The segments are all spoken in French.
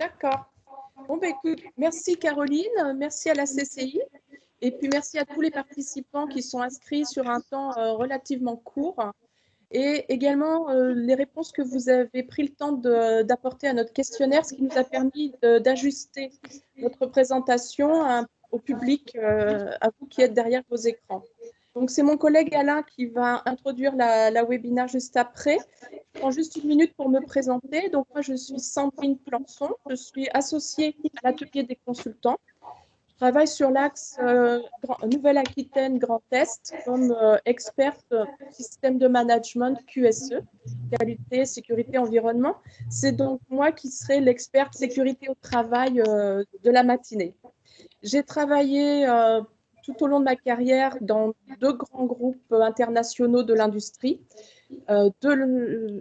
D'accord. Bon, bah, écoute, merci Caroline, merci à la CCI et puis merci à tous les participants qui sont inscrits sur un temps relativement court et également les réponses que vous avez pris le temps d'apporter à notre questionnaire, ce qui nous a permis d'ajuster notre présentation au public, à vous qui êtes derrière vos écrans. Donc, c'est mon collègue Alain qui va introduire la webinaire juste après. Je prends juste une minute pour me présenter. Donc, moi, je suis Sandrine Plançon. Je suis associée à l'atelier des consultants. Je travaille sur l'axe Nouvelle-Aquitaine Grand Est comme experte système de management QSE, qualité, sécurité, environnement. C'est donc moi qui serai l'experte sécurité au travail de la matinée. J'ai travaillé tout au long de ma carrière dans deux grands groupes internationaux de l'industrie.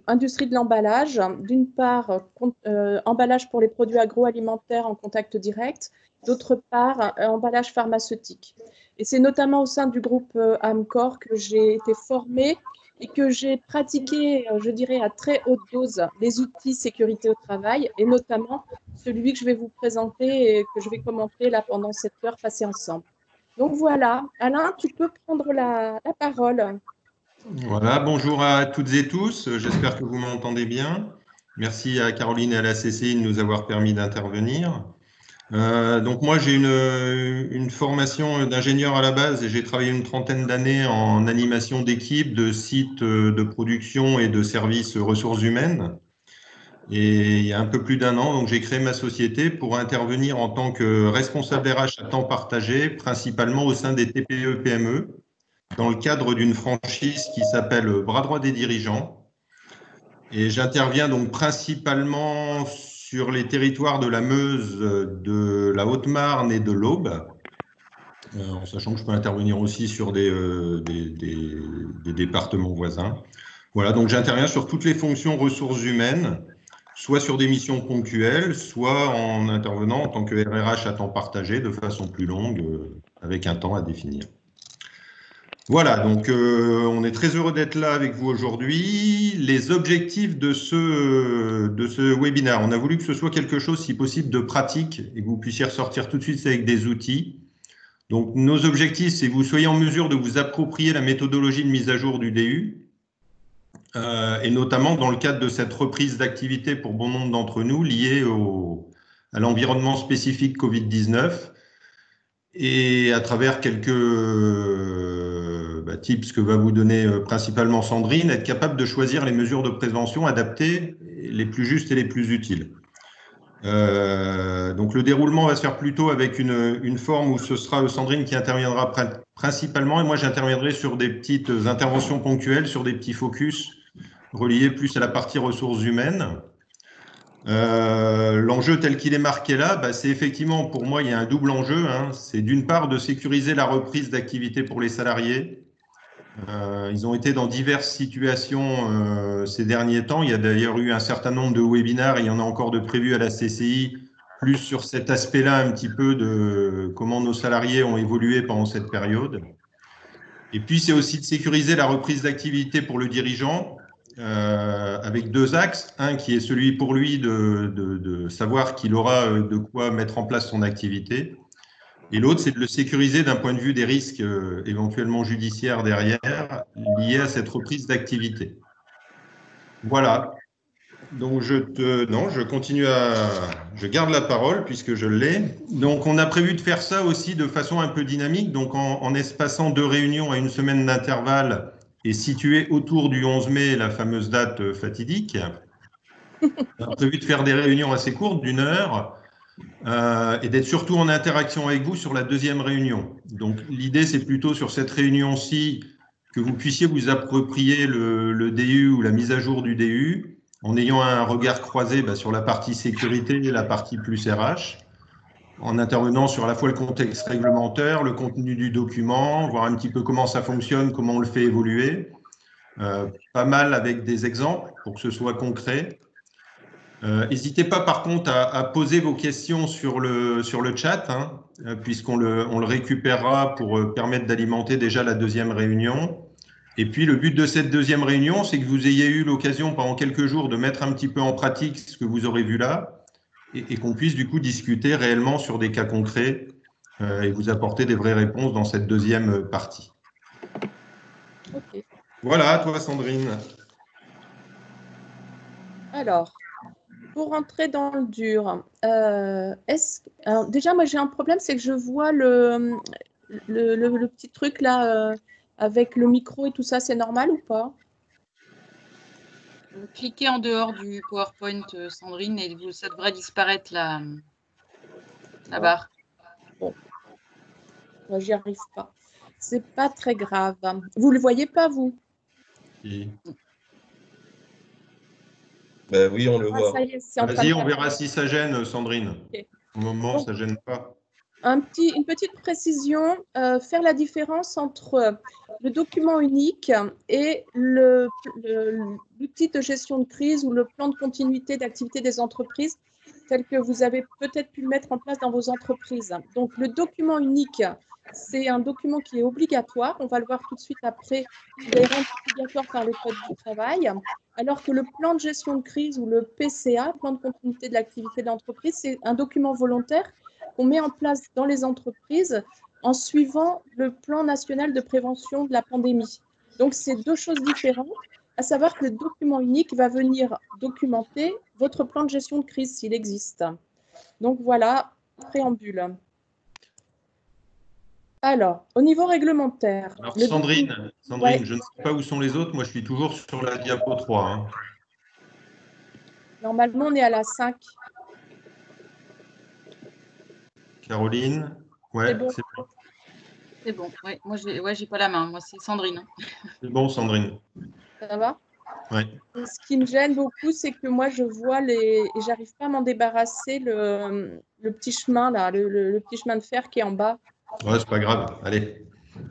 Industrie de l'emballage, d'une part, emballage pour les produits agroalimentaires en contact direct, d'autre part, emballage pharmaceutique. Et c'est notamment au sein du groupe Amcor que j'ai été formée et que j'ai pratiqué, je dirais, à très haute dose les outils sécurité au travail, et notamment celui que je vais vous présenter et que je vais commenter là pendant cette heure passée ensemble. Donc voilà, Alain, tu peux prendre la parole. Voilà, bonjour à toutes et tous, j'espère que vous m'entendez bien. Merci à Caroline et à la CCI de nous avoir permis d'intervenir. Donc moi j'ai une formation d'ingénieur à la base et j'ai travaillé une trentaine d'années en animation d'équipe, de sites de production et de services ressources humaines. Et il y a un peu plus d'un an, donc j'ai créé ma société pour intervenir en tant que responsable RH à temps partagé, principalement au sein des TPE-PME, dans le cadre d'une franchise qui s'appelle Bras droit des dirigeants. Et j'interviens donc principalement sur les territoires de la Meuse, de la Haute-Marne et de l'Aube, en sachant que je peux intervenir aussi sur des départements voisins. Voilà, donc j'interviens sur toutes les fonctions ressources humaines, soit sur des missions ponctuelles, soit en intervenant en tant que RRH à temps partagé de façon plus longue, avec un temps à définir. Voilà, donc on est très heureux d'être là avec vous aujourd'hui. Les objectifs de ce webinaire, on a voulu que ce soit quelque chose, si possible, de pratique et que vous puissiez ressortir tout de suite avec des outils. Donc nos objectifs, c'est que vous soyez en mesure de vous approprier la méthodologie de mise à jour du DU, et notamment dans le cadre de cette reprise d'activité pour bon nombre d'entre nous liée à l'environnement spécifique Covid-19 et à travers quelques tips que va vous donner principalement Sandrine, être capable de choisir les mesures de prévention adaptées, les plus justes et les plus utiles. Donc le déroulement va se faire plutôt avec une forme où ce sera Sandrine qui interviendra principalement et moi j'interviendrai sur des petites interventions ponctuelles, sur des petits focus reliés plus à la partie ressources humaines. L'enjeu tel qu'il est marqué là, c'est effectivement, pour moi, il y a un double enjeu. C'est d'une part de sécuriser la reprise d'activité pour les salariés. Ils ont été dans diverses situations ces derniers temps. Il y a d'ailleurs eu un certain nombre de webinaires, et il y en a encore de prévus à la CCI, plus sur cet aspect-là un petit peu de comment nos salariés ont évolué pendant cette période. Et puis, c'est aussi de sécuriser la reprise d'activité pour le dirigeant, avec deux axes. Un qui est celui pour lui de savoir qu'il aura de quoi mettre en place son activité. Et l'autre, c'est de le sécuriser d'un point de vue des risques éventuellement judiciaires derrière, liés à cette reprise d'activité. Voilà. Donc, je garde la parole puisque je l'ai. Donc, on a prévu de faire ça aussi de façon un peu dynamique, donc en espaçant 2 réunions à une semaine d'intervalle et situé autour du 11 mai, la fameuse date fatidique. On a prévu de faire des réunions assez courtes, d'1 heure, et d'être surtout en interaction avec vous sur la deuxième réunion. Donc, l'idée, c'est plutôt sur cette réunion-ci que vous puissiez vous approprier le DU ou la mise à jour du DU en ayant un regard croisé sur la partie sécurité et la partie plus RH, en intervenant sur à la fois le contexte réglementaire, le contenu du document, voir un petit peu comment ça fonctionne, comment on le fait évoluer, pas mal avec des exemples pour que ce soit concret. N'hésitez pas par contre à poser vos questions sur le chat, puisqu'on le récupérera pour permettre d'alimenter déjà la deuxième réunion. Et puis le but de cette deuxième réunion, c'est que vous ayez eu l'occasion pendant quelques jours de mettre un petit peu en pratique ce que vous aurez vu là, et qu'on puisse du coup discuter réellement sur des cas concrets et vous apporter des vraies réponses dans cette deuxième partie. Ok. Voilà, à toi Sandrine. Alors, pour rentrer dans le dur, alors, déjà, moi j'ai un problème, c'est que je vois le petit truc là avec le micro et tout ça, c'est normal ou pas? Cliquez en dehors du PowerPoint, Sandrine, et ça devrait disparaître la barre. Bon, moi j'y arrive pas. C'est pas très grave. Vous le voyez pas, vous? Ben oui, on le Ah, voit. ça y est, c'est en train de Vas-y, on faire. verra si ça gêne, Sandrine. Ok. Au moment, Donc, ça gêne pas. une petite précision, faire la différence entre le document unique et l'outil de gestion de crise ou le plan de continuité d'activité des entreprises tel que vous avez peut-être pu le mettre en place dans vos entreprises. Donc, le document unique, c'est un document qui est obligatoire. On va le voir tout de suite après. Il est rendu obligatoire par le Code du travail. Alors que le plan de gestion de crise ou le PCA, plan de continuité de l'activité de l'entreprise, c'est un document volontaire qu'on met en place dans les entreprises en suivant le plan national de prévention de la pandémie. Donc, c'est deux choses différentes, à savoir que le document unique va venir documenter votre plan de gestion de crise s'il existe. Donc, voilà, préambule. Alors, au niveau réglementaire. Alors, Sandrine, Ouais. je ne sais pas où sont les autres. Moi, je suis toujours sur la diapo 3. Hein. Normalement, on est à la 5. Caroline, ouais, C'est bon. C'est bon, ouais. Moi, j'ai pas la main. Moi, c'est Sandrine. C'est bon, Sandrine. Ça va? Ouais. Ce qui me gêne beaucoup, c'est que moi, je vois et j'arrive pas à m'en débarrasser, le petit chemin, là, le petit chemin de fer qui est en bas. Ouais, c'est pas grave. Allez.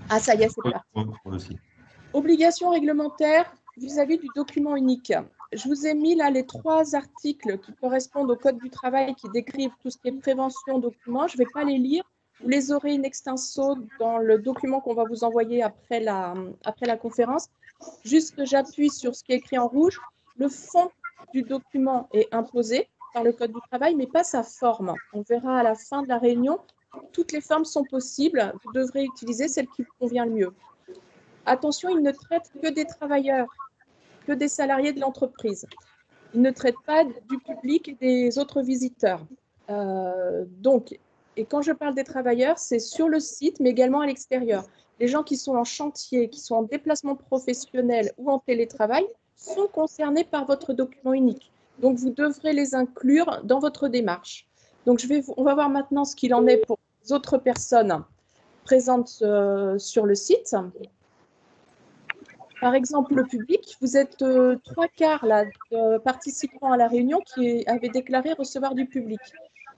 Ah, ça y est, c'est parti. Moi aussi. Obligation réglementaire vis-à-vis du document unique. Je vous ai mis là les 3 articles qui correspondent au Code du travail qui décrivent tout ce qui est prévention documents. Je ne vais pas les lire. Vous les aurez in extenso dans le document qu'on va vous envoyer après la conférence. Juste, j'appuie sur ce qui est écrit en rouge. Le fond du document est imposé par le Code du travail, mais pas sa forme. On verra à la fin de la réunion. Toutes les formes sont possibles. Vous devrez utiliser celle qui vous convient le mieux. Attention, il ne traite que des travailleurs, que des salariés de l'entreprise. Il ne traite pas du public et des autres visiteurs. Et quand je parle des travailleurs, c'est sur le site, mais également à l'extérieur. Les gens qui sont en chantier, qui sont en déplacement professionnel ou en télétravail sont concernés par votre document unique. Donc, vous devrez les inclure dans votre démarche. Donc, on va voir maintenant ce qu'il en est pour les autres personnes présentes sur le site. Par exemple, le public, vous êtes 3/4 là, participants à la réunion qui avaient déclaré recevoir du public.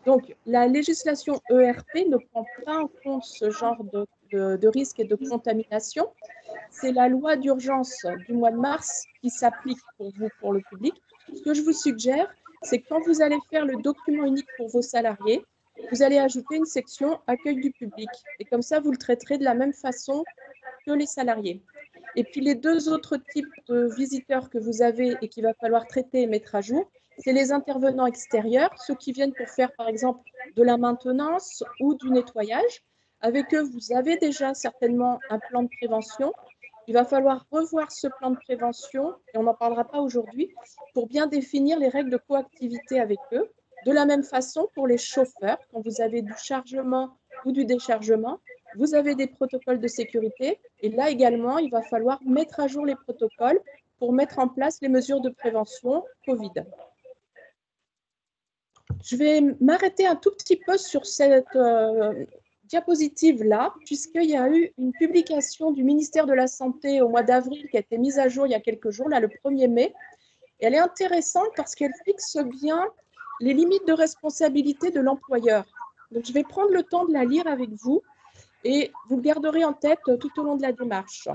Donc, la législation ERP ne prend pas en compte ce genre de risque et de contamination. C'est la loi d'urgence du mois de mars qui s'applique pour vous, pour le public. Ce que je vous suggère, c'est que quand vous allez faire le document unique pour vos salariés, vous allez ajouter une section accueil du public. Et comme ça, vous le traiterez de la même façon que les salariés. Et puis les 2 autres types de visiteurs que vous avez et qu'il va falloir traiter et mettre à jour, c'est les intervenants extérieurs, ceux qui viennent pour faire par exemple de la maintenance ou du nettoyage. Avec eux, vous avez déjà certainement un plan de prévention. Il va falloir revoir ce plan de prévention, et on n'en parlera pas aujourd'hui, pour bien définir les règles de coactivité avec eux. De la même façon, pour les chauffeurs, quand vous avez du chargement ou du déchargement, vous avez des protocoles de sécurité. Et là également, il va falloir mettre à jour les protocoles pour mettre en place les mesures de prévention Covid. Je vais m'arrêter un tout petit peu sur cette diapositive-là, puisqu'il y a eu une publication du ministère de la Santé au mois d'avril qui a été mise à jour il y a quelques jours, là, le 1er mai. Et elle est intéressante parce qu'elle fixe bien les limites de responsabilité de l'employeur. Donc, je vais prendre le temps de la lire avec vous et vous le garderez en tête tout au long de la démarche.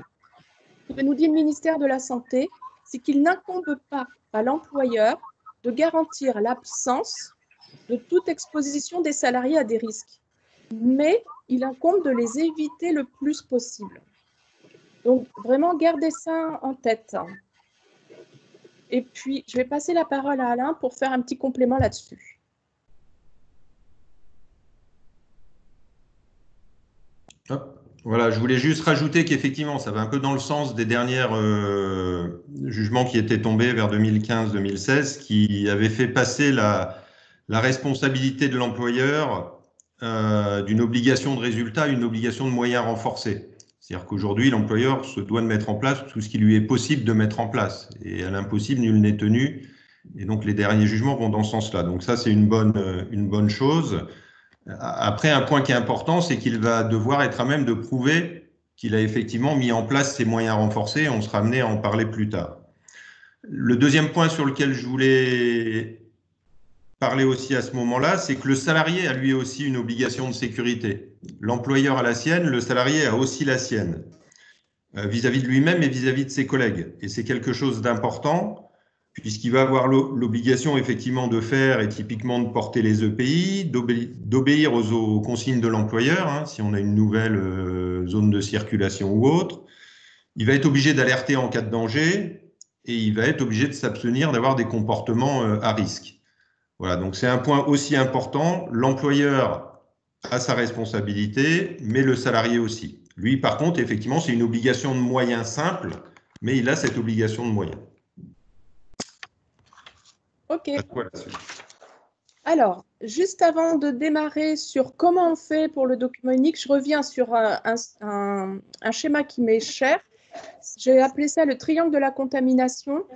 Ce que nous dit le ministère de la Santé, c'est qu'il n'incombe pas à l'employeur de garantir l'absence de toute exposition des salariés à des risques, mais il incombe de les éviter le plus possible. Donc, vraiment, gardez ça en tête. Et puis, je vais passer la parole à Alain pour faire un petit complément là-dessus. Hop. Voilà, je voulais juste rajouter qu'effectivement, ça va un peu dans le sens des derniers jugements qui étaient tombés vers 2015-2016, qui avaient fait passer la responsabilité de l'employeur d'une obligation de résultat à une obligation de moyens renforcée. C'est-à-dire qu'aujourd'hui, l'employeur se doit de mettre en place tout ce qui lui est possible de mettre en place. Et à l'impossible, nul n'est tenu. Et donc, les derniers jugements vont dans ce sens-là. Donc ça, c'est une bonne chose. Après, un point qui est important, c'est qu'il va devoir être à même de prouver qu'il a effectivement mis en place ces moyens renforcés. On sera amené à en parler plus tard. Le deuxième point sur lequel je voulais parler aussi à ce moment-là, c'est que le salarié a lui aussi une obligation de sécurité. L'employeur a la sienne, le salarié a aussi la sienne, vis-à-vis de lui-même et vis-à-vis de ses collègues. Et c'est quelque chose d'important, puisqu'il va avoir l'obligation effectivement de faire et typiquement de porter les EPI, d'obéir aux consignes de l'employeur, hein, si on a une nouvelle zone de circulation ou autre. Il va être obligé d'alerter en cas de danger et il va être obligé de s'abstenir d'avoir des comportements à risque. Voilà, donc c'est un point aussi important. L'employeur a sa responsabilité, mais le salarié aussi. Lui, par contre, effectivement, c'est une obligation de moyens simple, mais il a cette obligation de moyens. Ok. Alors, juste avant de démarrer sur comment on fait pour le document unique, je reviens sur un schéma qui m'est cher. J'ai appelé ça le triangle de la contamination.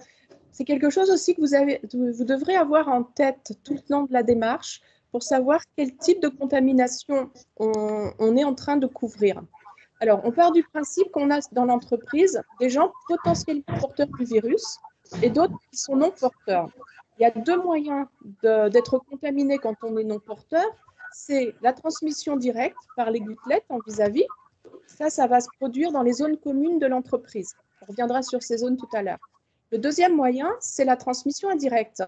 C'est quelque chose aussi que vous devrez avoir en tête tout le long de la démarche pour savoir quel type de contamination on est en train de couvrir. Alors, on part du principe qu'on a dans l'entreprise des gens potentiellement porteurs du virus et d'autres qui sont non porteurs. Il y a deux moyens d'être contaminé quand on est non porteur. C'est la transmission directe par les gouttelettes en vis-à-vis. Ça va se produire dans les zones communes de l'entreprise. On reviendra sur ces zones tout à l'heure. Le deuxième moyen, c'est la transmission indirecte.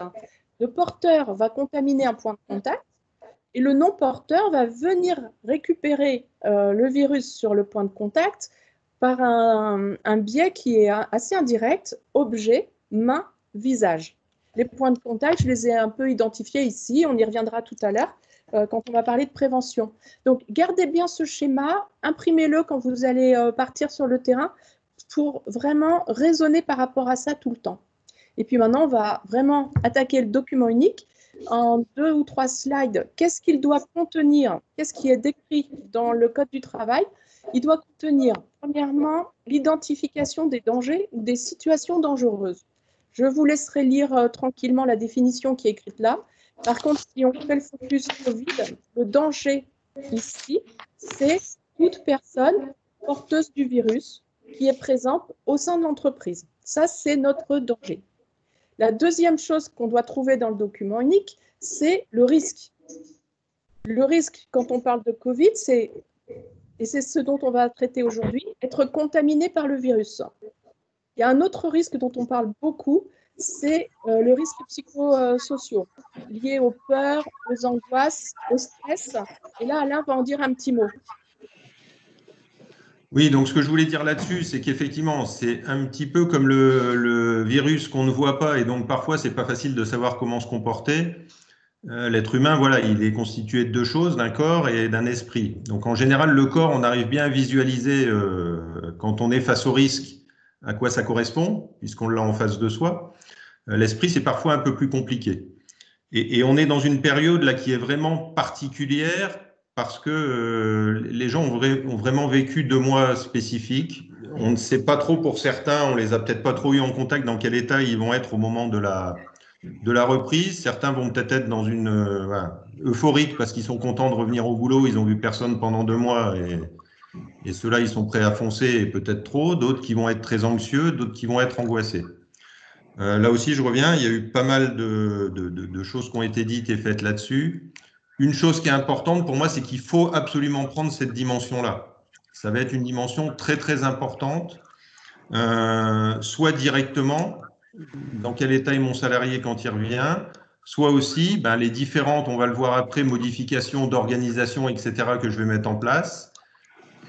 Le porteur va contaminer un point de contact et le non-porteur va venir récupérer le virus sur le point de contact par un biais qui est assez indirect, objet, main, visage. Les points de contact, je les ai un peu identifiés ici, on y reviendra tout à l'heure quand on va parler de prévention. Donc, gardez bien ce schéma, imprimez-le quand vous allez partir sur le terrain pour vraiment raisonner par rapport à ça tout le temps. Et puis maintenant, on va vraiment attaquer le document unique. En 2 ou 3 slides, qu'est-ce qu'il doit contenir? Qu'est-ce qui est décrit dans le Code du travail? Il doit contenir, premièrement, l'identification des dangers ou des situations dangereuses. Je vous laisserai lire tranquillement la définition qui est écrite là. Par contre, si on fait le focus Covid, le danger ici, c'est toute personne porteuse du virus qui est présente au sein de l'entreprise. Ça, c'est notre danger. La deuxième chose qu'on doit trouver dans le document unique, c'est le risque. Le risque, quand on parle de Covid, et c'est ce dont on va traiter aujourd'hui, être contaminé par le virus. Il y a un autre risque dont on parle beaucoup, c'est le risque psychosocial, lié aux peurs, aux angoisses, au stress. Et là, Alain va en dire un petit mot. Oui, donc ce que je voulais dire là-dessus, c'est qu'effectivement, c'est un petit peu comme le virus qu'on ne voit pas, et donc parfois, c'est pas facile de savoir comment se comporter. L'être humain, voilà, il est constitué de deux choses, d'un corps et d'un esprit. Donc en général, le corps, on arrive bien à visualiser quand on est face au risque à quoi ça correspond, puisqu'on l'a en face de soi. L'esprit, c'est parfois un peu plus compliqué. Et on est dans une période là qui est vraiment particulière parce que les gens ont vraiment vécu 2 mois spécifiques. On ne sait pas trop pour certains, on les a peut-être pas trop eu en contact dans quel état ils vont être au moment de la reprise. Certains vont peut-être être dans une euphorique parce qu'ils sont contents de revenir au boulot, ils ont vu personne pendant 2 mois et ceux-là, ils sont prêts à foncer et peut-être trop. D'autres qui vont être très anxieux, d'autres qui vont être angoissés. Là aussi, je reviens, il y a eu pas mal de choses qui ont été dites et faites là-dessus. Une chose qui est importante pour moi, c'est qu'il faut absolument prendre cette dimension-là. Ça va être une dimension très, très importante, soit directement, dans quel état est mon salarié quand il revient, soit aussi les différentes, on va le voir après, modifications d'organisation, etc., que je vais mettre en place.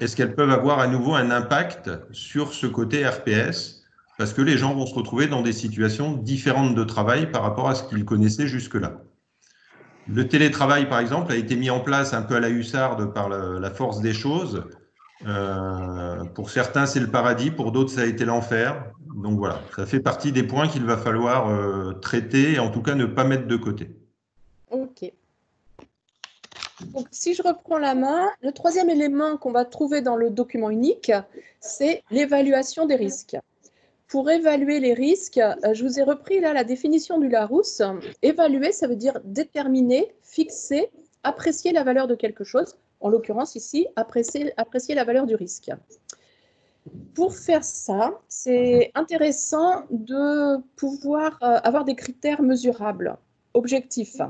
Est-ce qu'elles peuvent avoir à nouveau un impact sur ce côté RPS ? Parce que les gens vont se retrouver dans des situations différentes de travail par rapport à ce qu'ils connaissaient jusque-là. Le télétravail, par exemple, a été mis en place un peu à la hussarde par la force des choses. Pour certains, c'est le paradis, pour d'autres, ça a été l'enfer. Donc voilà, ça fait partie des points qu'il va falloir traiter et en tout cas ne pas mettre de côté. Ok. Donc, si je reprends la main, le troisième élément qu'on va trouver dans le document unique, c'est l'évaluation des risques. Pour évaluer les risques, je vous ai repris là la définition du Larousse. Évaluer, ça veut dire déterminer, fixer, apprécier la valeur de quelque chose. En l'occurrence ici, apprécier la valeur du risque. Pour faire ça, c'est intéressant de pouvoir avoir des critères mesurables, objectifs.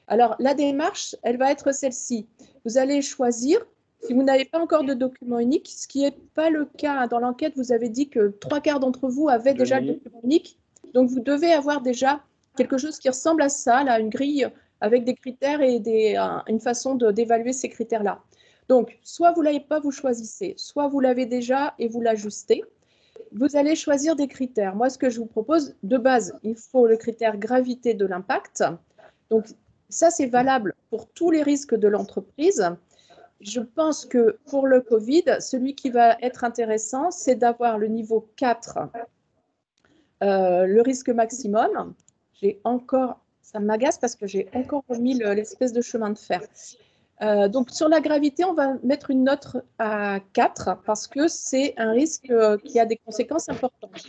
Alors, la démarche, elle va être celle-ci. Vous allez choisir, si vous n'avez pas encore de document unique, ce qui n'est pas le cas dans l'enquête, vous avez dit que 3/4 d'entre vous avaient déjà le document unique. Donc, vous devez avoir déjà quelque chose qui ressemble à ça, là, une grille avec des critères et une façon d'évaluer ces critères-là. Donc, soit vous ne l'avez pas, vous choisissez, soit vous l'avez déjà et vous l'ajustez. Vous allez choisir des critères. Moi, ce que je vous propose, de base, il faut le critère gravité de l'impact. Donc, ça, c'est valable pour tous les risques de l'entreprise. Je pense que pour le Covid, celui qui va être intéressant, c'est d'avoir le niveau 4, le risque maximum. Ça m'agace parce que j'ai encore remis l'espèce de chemin de fer. Donc, sur la gravité, on va mettre une note à 4 parce que c'est un risque qui a des conséquences importantes.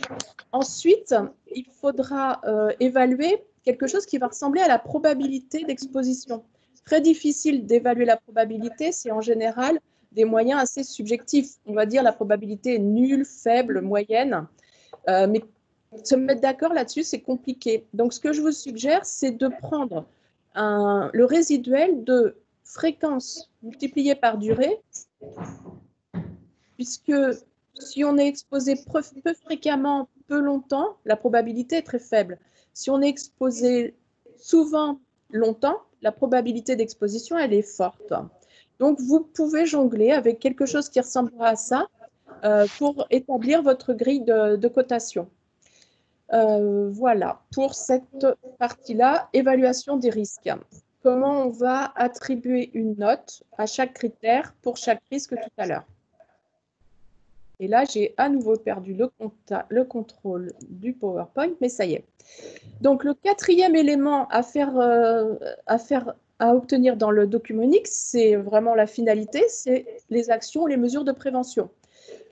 Ensuite, il faudra évaluer quelque chose qui va ressembler à la probabilité d'exposition. Très difficile d'évaluer la probabilité, c'est en général des moyens assez subjectifs. On va dire la probabilité est nulle, faible, moyenne, mais se mettre d'accord là-dessus, c'est compliqué. Donc, ce que je vous suggère, c'est de prendre le résiduel de fréquence multipliée par durée, puisque si on est exposé peu fréquemment, peu longtemps, la probabilité est très faible. Si on est exposé souvent, longtemps, la probabilité d'exposition, elle est forte. Donc, vous pouvez jongler avec quelque chose qui ressemblera à ça pour établir votre grille de cotation. Voilà, pour cette partie-là, évaluation des risques. Comment on va attribuer une note à chaque critère pour chaque risque tout à l'heure. Et là, j'ai à nouveau perdu le contrôle du PowerPoint, mais ça y est. Donc, le quatrième élément à obtenir dans le document unique, c'est vraiment la finalité, c'est les actions, les mesures de prévention.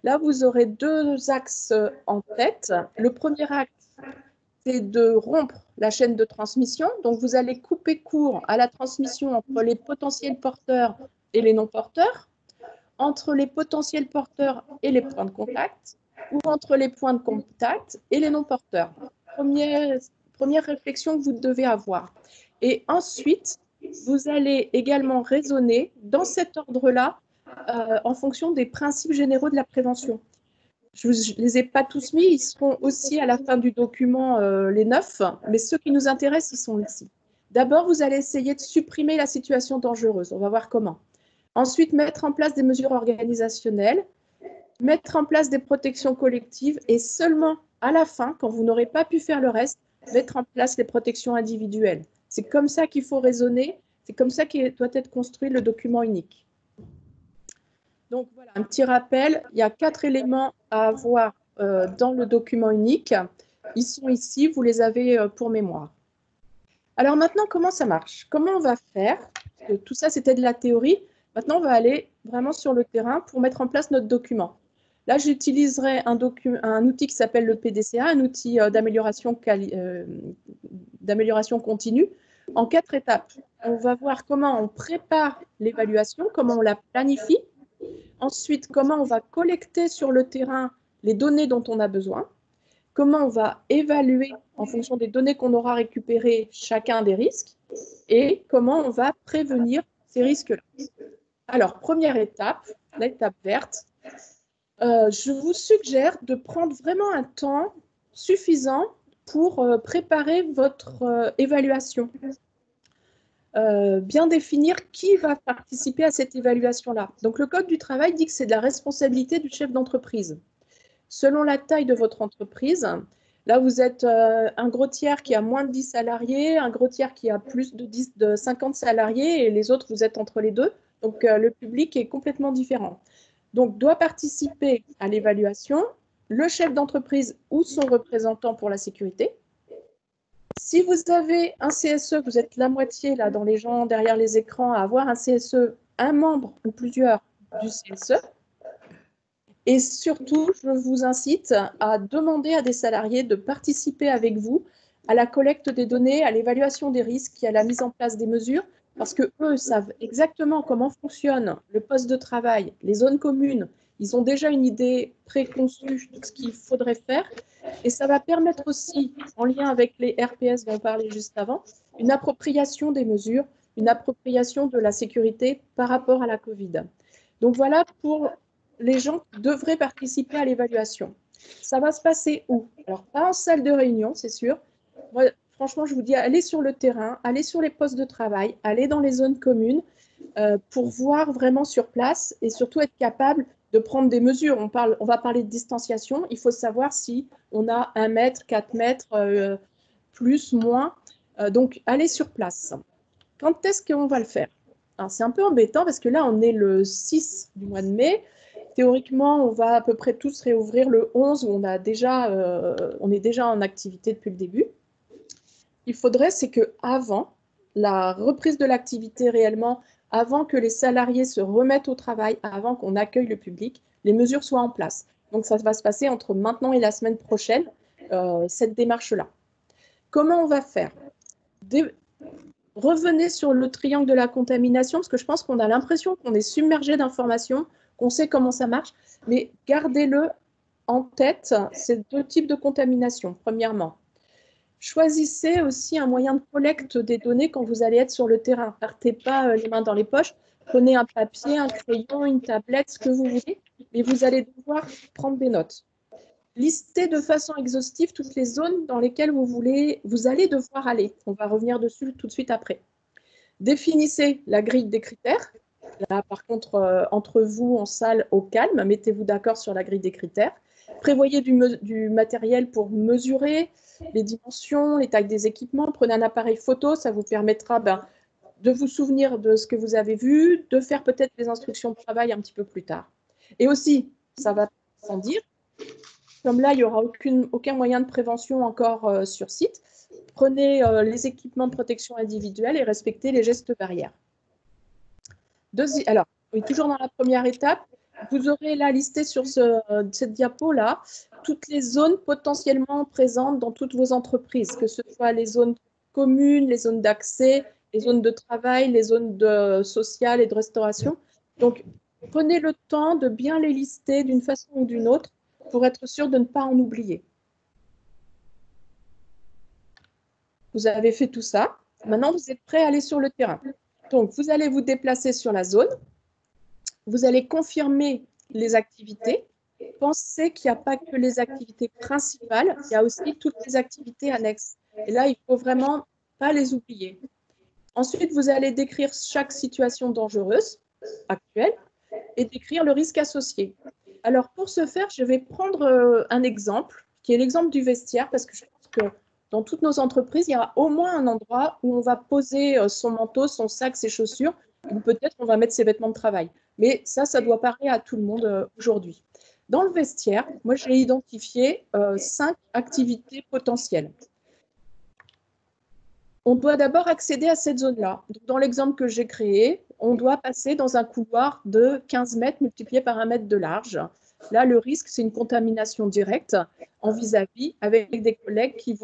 Là, vous aurez deux axes en tête. Le premier axe, c'est de rompre la chaîne de transmission. Donc, vous allez couper court à la transmission entre les potentiels porteurs et les non-porteurs, entre les potentiels porteurs et les points de contact, ou entre les points de contact et les non-porteurs. Première réflexion que vous devez avoir. Et ensuite, vous allez également raisonner dans cet ordre-là en fonction des principes généraux de la prévention. Je ne les ai pas tous mis, ils seront aussi à la fin du document, les 9, mais ceux qui nous intéressent, ils sont ici. D'abord, vous allez essayer de supprimer la situation dangereuse. On va voir comment. Ensuite, mettre en place des mesures organisationnelles, mettre en place des protections collectives et seulement à la fin, quand vous n'aurez pas pu faire le reste, mettre en place les protections individuelles. C'est comme ça qu'il faut raisonner, c'est comme ça qu'il doit être construit le document unique. Donc voilà, un petit rappel, il y a 4 éléments à avoir dans le document unique. Ils sont ici, vous les avez pour mémoire. Alors maintenant, comment ça marche? Comment on va faire? Tout ça, c'était de la théorie. Maintenant, on va aller vraiment sur le terrain pour mettre en place notre document. Là, j'utiliserai un outil qui s'appelle le PDCA, un outil d'amélioration continue, en 4 étapes. On va voir comment on prépare l'évaluation, comment on la planifie. Ensuite, comment on va collecter sur le terrain les données dont on a besoin. Comment on va évaluer en fonction des données qu'on aura récupérées chacun des risques et comment on va prévenir ces risques-là. Alors, première étape, l'étape verte. Je vous suggère de prendre vraiment un temps suffisant pour préparer votre évaluation. Bien définir qui va participer à cette évaluation-là. Donc, le Code du travail dit que c'est de la responsabilité du chef d'entreprise. Selon la taille de votre entreprise, là, vous êtes un gros tiers qui a moins de 10 salariés, un gros tiers qui a plus de 50 salariés et les autres, vous êtes entre les deux. Donc, le public est complètement différent. Donc, doit participer à l'évaluation le chef d'entreprise ou son représentant pour la sécurité. Si vous avez un CSE, vous êtes la moitié là dans les gens derrière les écrans à avoir un CSE, un membre ou plusieurs du CSE. Et surtout, je vous incite à demander à des salariés de participer avec vous à la collecte des données, à l'évaluation des risques et à la mise en place des mesures, parce qu'eux savent exactement comment fonctionne le poste de travail, les zones communes. Ils ont déjà une idée préconçue de ce qu'il faudrait faire. Et ça va permettre aussi, en lien avec les RPS dont on parlait juste avant, une appropriation des mesures, une appropriation de la sécurité par rapport à la Covid. Donc voilà pour les gens qui devraient participer à l'évaluation. Ça va se passer où? Alors, pas en salle de réunion, c'est sûr. Moi, franchement, je vous dis, allez sur le terrain, allez sur les postes de travail, allez dans les zones communes pour voir vraiment sur place et surtout être capable de prendre des mesures. On va parler de distanciation. Il faut savoir si on a 1 mètre, 4 mètres, plus, moins. Donc, allez sur place. Quand est-ce qu'on va le faire? Alors, c'est un peu embêtant parce que là, on est le 6 du mois de mai. Théoriquement, on va à peu près tous réouvrir le 11 où on est déjà en activité depuis le début. Il faudrait, c'est qu'avant la reprise de l'activité réellement, avant que les salariés se remettent au travail, avant qu'on accueille le public, les mesures soient en place. Donc, ça va se passer entre maintenant et la semaine prochaine, cette démarche-là. Comment on va faire? Revenez sur le triangle de la contamination, parce que je pense qu'on a l'impression qu'on est submergé d'informations, qu'on sait comment ça marche, mais gardez-le en tête, ces 2 types de contamination, premièrement. Choisissez aussi un moyen de collecte des données quand vous allez être sur le terrain. Partez pas les mains dans les poches, prenez un papier, un crayon, une tablette, ce que vous voulez, mais vous allez devoir prendre des notes. Listez de façon exhaustive toutes les zones dans lesquelles vous allez devoir aller. On va revenir dessus tout de suite après. Définissez la grille des critères. Là, par contre, entre vous en salle, au calme, mettez-vous d'accord sur la grille des critères. Prévoyez du matériel pour mesurer les dimensions, les tailles des équipements. Prenez un appareil photo, ça vous permettra de vous souvenir de ce que vous avez vu, de faire peut-être les instructions de travail un petit peu plus tard. Et aussi, ça va sans dire, comme là, il n'y aura aucun moyen de prévention encore sur site, prenez les équipements de protection individuelle et respectez les gestes barrières. Alors, oui, toujours dans la première étape, vous aurez là listé sur cette diapo-là toutes les zones potentiellement présentes dans toutes vos entreprises, que ce soit les zones communes, les zones d'accès, les zones de travail, les zones sociales et de restauration. Donc, prenez le temps de bien les lister d'une façon ou d'une autre pour être sûr de ne pas en oublier. Vous avez fait tout ça. Maintenant, vous êtes prêt à aller sur le terrain. Donc, vous allez vous déplacer sur la zone. Vous allez confirmer les activités. Pensez qu'il n'y a pas que les activités principales, il y a aussi toutes les activités annexes. Et là, il ne faut vraiment pas les oublier. Ensuite, vous allez décrire chaque situation dangereuse actuelle et décrire le risque associé. Alors, pour ce faire, je vais prendre un exemple, qui est l'exemple du vestiaire, parce que je pense que dans toutes nos entreprises, il y a au moins un endroit où on va poser son manteau, son sac, ses chaussures, ou peut-être on va mettre ses vêtements de travail. Mais ça doit parler à tout le monde aujourd'hui. Dans le vestiaire, moi, j'ai identifié 5 activités potentielles. On doit d'abord accéder à cette zone-là. Dans l'exemple que j'ai créé, on doit passer dans un couloir de 15 mètres multiplié par 1 mètre de large. Là, le risque, c'est une contamination directe en vis-à-vis avec des collègues qui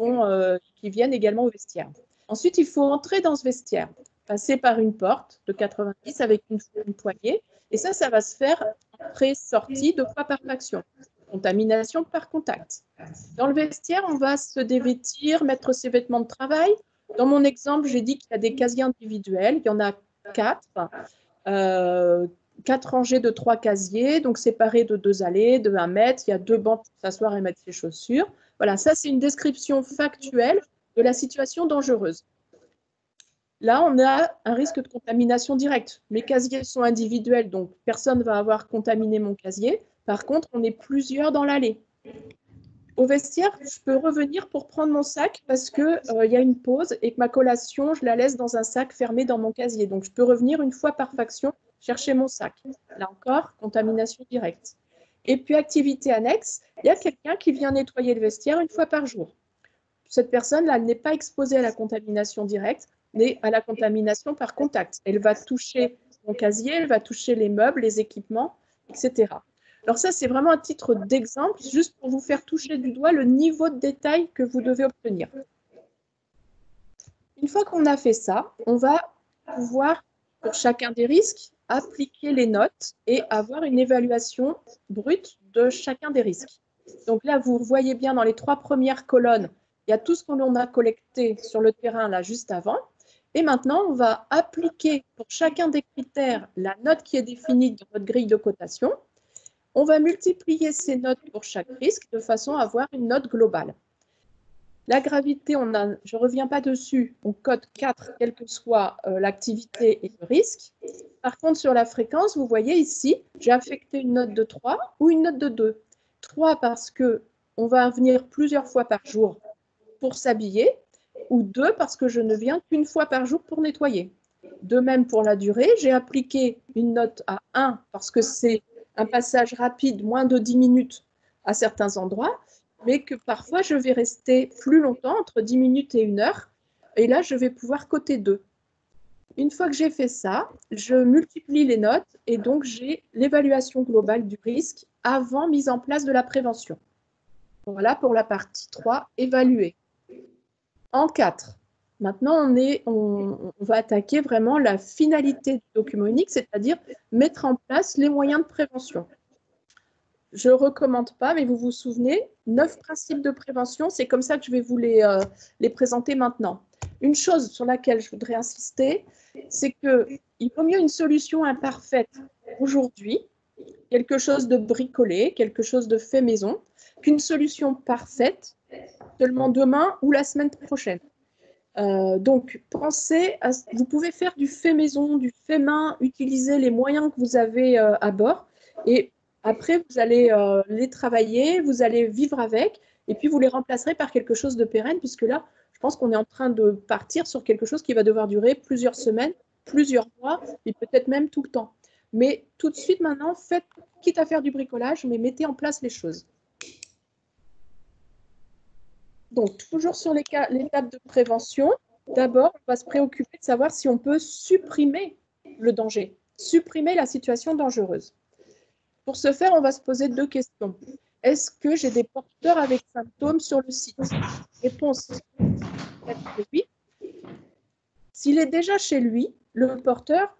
viennent également au vestiaire. Ensuite, il faut entrer dans ce vestiaire, passer par une porte de 90 avec une poignée. Et ça va se faire entrée-sortie 2 fois par faction. Contamination par contact. Dans le vestiaire, on va se dévêtir, mettre ses vêtements de travail. Dans mon exemple, j'ai dit qu'il y a des casiers individuels. Il y en a 4. 4 rangées de 3 casiers, donc séparés de 2 allées, de 1 mètre. Il y a 2 bancs pour s'asseoir et mettre ses chaussures. Voilà, ça, c'est une description factuelle de la situation dangereuse. Là, on a un risque de contamination directe. Mes casiers sont individuels, donc personne ne va avoir contaminé mon casier. Par contre, on est plusieurs dans l'allée. Au vestiaire, je peux revenir pour prendre mon sac parce qu'il y a une pause et que ma collation, je la laisse dans un sac fermé dans mon casier. Donc, je peux revenir une fois par faction chercher mon sac. Là encore, contamination directe. Et puis, activité annexe, il y a quelqu'un qui vient nettoyer le vestiaire une fois par jour. Cette personne-là n'est pas exposée à la contamination directe, mais à la contamination par contact. Elle va toucher mon casier, elle va toucher les meubles, les équipements, etc. Alors ça, c'est vraiment un titre d'exemple, juste pour vous faire toucher du doigt le niveau de détail que vous devez obtenir. Une fois qu'on a fait ça, on va pouvoir, pour chacun des risques, appliquer les notes et avoir une évaluation brute de chacun des risques. Donc là, vous voyez bien dans les 3 premières colonnes, il y a tout ce qu'on a collecté sur le terrain là juste avant. Et maintenant, on va appliquer pour chacun des critères la note qui est définie dans votre grille de cotation. On va multiplier ces notes pour chaque risque de façon à avoir une note globale. La gravité, je ne reviens pas dessus, on code 4, quelle que soit l'activité et le risque. Par contre, sur la fréquence, vous voyez ici, j'ai affecté une note de 3 ou une note de 2. 3 parce qu'on va venir plusieurs fois par jour pour s'habiller, ou 2 parce que je ne viens qu'une fois par jour pour nettoyer. De même pour la durée, j'ai appliqué une note à 1 parce que c'est un passage rapide, moins de 10 minutes à certains endroits, mais que parfois je vais rester plus longtemps, entre 10 minutes et 1 heure, et là je vais pouvoir coter 2. Une fois que j'ai fait ça, je multiplie les notes et donc j'ai l'évaluation globale du risque avant mise en place de la prévention. Voilà pour la partie 3, évaluer. En 4, maintenant on va attaquer vraiment la finalité du document unique, c'est-à-dire mettre en place les moyens de prévention. Je ne recommande pas, mais vous vous souvenez, 9 principes de prévention, c'est comme ça que je vais vous les présenter maintenant. Une chose sur laquelle je voudrais insister, c'est qu'il vaut mieux une solution imparfaite aujourd'hui, quelque chose de bricolé, quelque chose de fait maison, qu'une solution parfaite seulement demain ou la semaine prochaine. Donc, pensez vous pouvez faire du fait maison, du fait main, utiliser les moyens que vous avez à bord et après, vous allez les travailler, vous allez vivre avec et puis vous les remplacerez par quelque chose de pérenne puisque là, je pense qu'on est en train de partir sur quelque chose qui va devoir durer plusieurs semaines, plusieurs mois et peut-être même tout le temps. Mais tout de suite maintenant, faites, quitte à faire du bricolage, mais mettez en place les choses. Donc, toujours sur l'étape de prévention, d'abord, on va se préoccuper de savoir si on peut supprimer le danger, supprimer la situation dangereuse. Pour ce faire, on va se poser 2 questions. Est-ce que j'ai des porteurs avec symptômes sur le site? Réponse, oui. S'il est déjà chez lui, le porteur,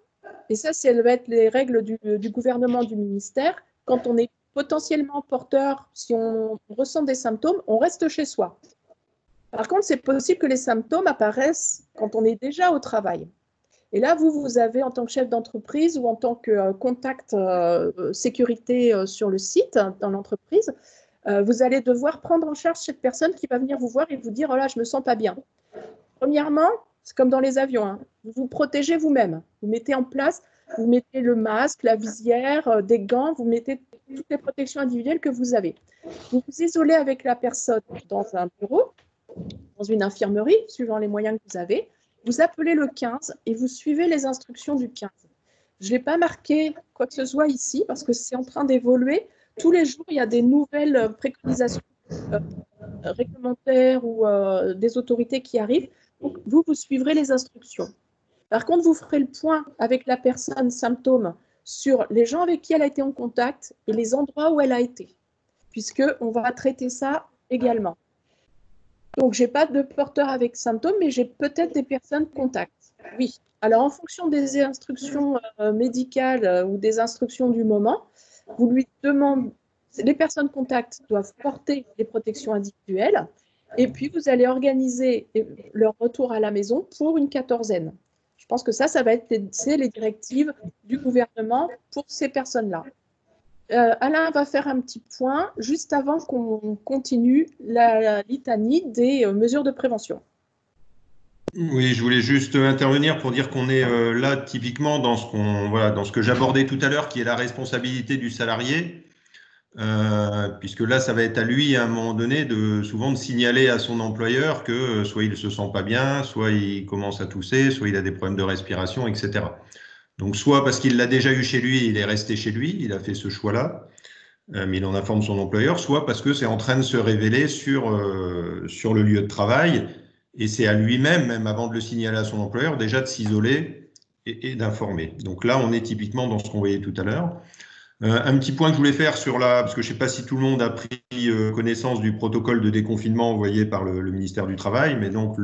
et ça, ça va être les règles du gouvernement, du ministère, quand on est potentiellement porteur, si on ressent des symptômes, on reste chez soi. Par contre, c'est possible que les symptômes apparaissent quand on est déjà au travail. Et là, vous avez en tant que chef d'entreprise ou en tant que contact sécurité sur le site, dans l'entreprise, vous allez devoir prendre en charge cette personne qui va venir vous voir et vous dire « Oh là, je ne me sens pas bien ». Premièrement, c'est comme dans les avions, hein, vous vous protégez vous-même. Vous mettez en place, vous mettez le masque, la visière, des gants, vous mettez toutes les protections individuelles que vous avez. Vous vous isolez avec la personne dans un bureau, dans une infirmerie, suivant les moyens que vous avez. Vous appelez le 15 et vous suivez les instructions du 15. Je n'ai pas marqué quoi que ce soit ici parce que c'est en train d'évoluer. Tous les jours, il y a des nouvelles préconisations réglementaires ou des autorités qui arrivent. Donc, vous suivrez les instructions. Par contre, vous ferez le point avec la personne symptôme sur les gens avec qui elle a été en contact et les endroits où elle a été, puisqu'on va traiter ça également. Donc, je n'ai pas de porteur avec symptômes, mais j'ai peut-être des personnes contact. Oui. Alors, en fonction des instructions médicales ou des instructions du moment, vous lui demandez, les personnes contact doivent porter les protections individuelles et puis vous allez organiser leur retour à la maison pour une quatorzaine. Je pense que ça va être les directives du gouvernement pour ces personnes-là. Alain va faire un petit point juste avant qu'on continue la litanie des mesures de prévention. Oui, je voulais juste intervenir pour dire qu'on est là typiquement dans ce que j'abordais tout à l'heure, qui est la responsabilité du salarié. puisque là, ça va être à lui, à un moment donné, souvent de signaler à son employeur que soit il ne se sent pas bien, soit il commence à tousser, soit il a des problèmes de respiration, etc. Donc, soit parce qu'il l'a déjà eu chez lui, il est resté chez lui, il a fait ce choix-là, mais il en informe son employeur, soit parce que c'est en train de se révéler sur le lieu de travail, et c'est à lui-même, même avant de le signaler à son employeur, déjà de s'isoler et d'informer. Donc là, on est typiquement dans ce qu'on voyait tout à l'heure. Un petit point que je voulais faire parce que je ne sais pas si tout le monde a pris connaissance du protocole de déconfinement envoyé par le ministère du Travail, mais donc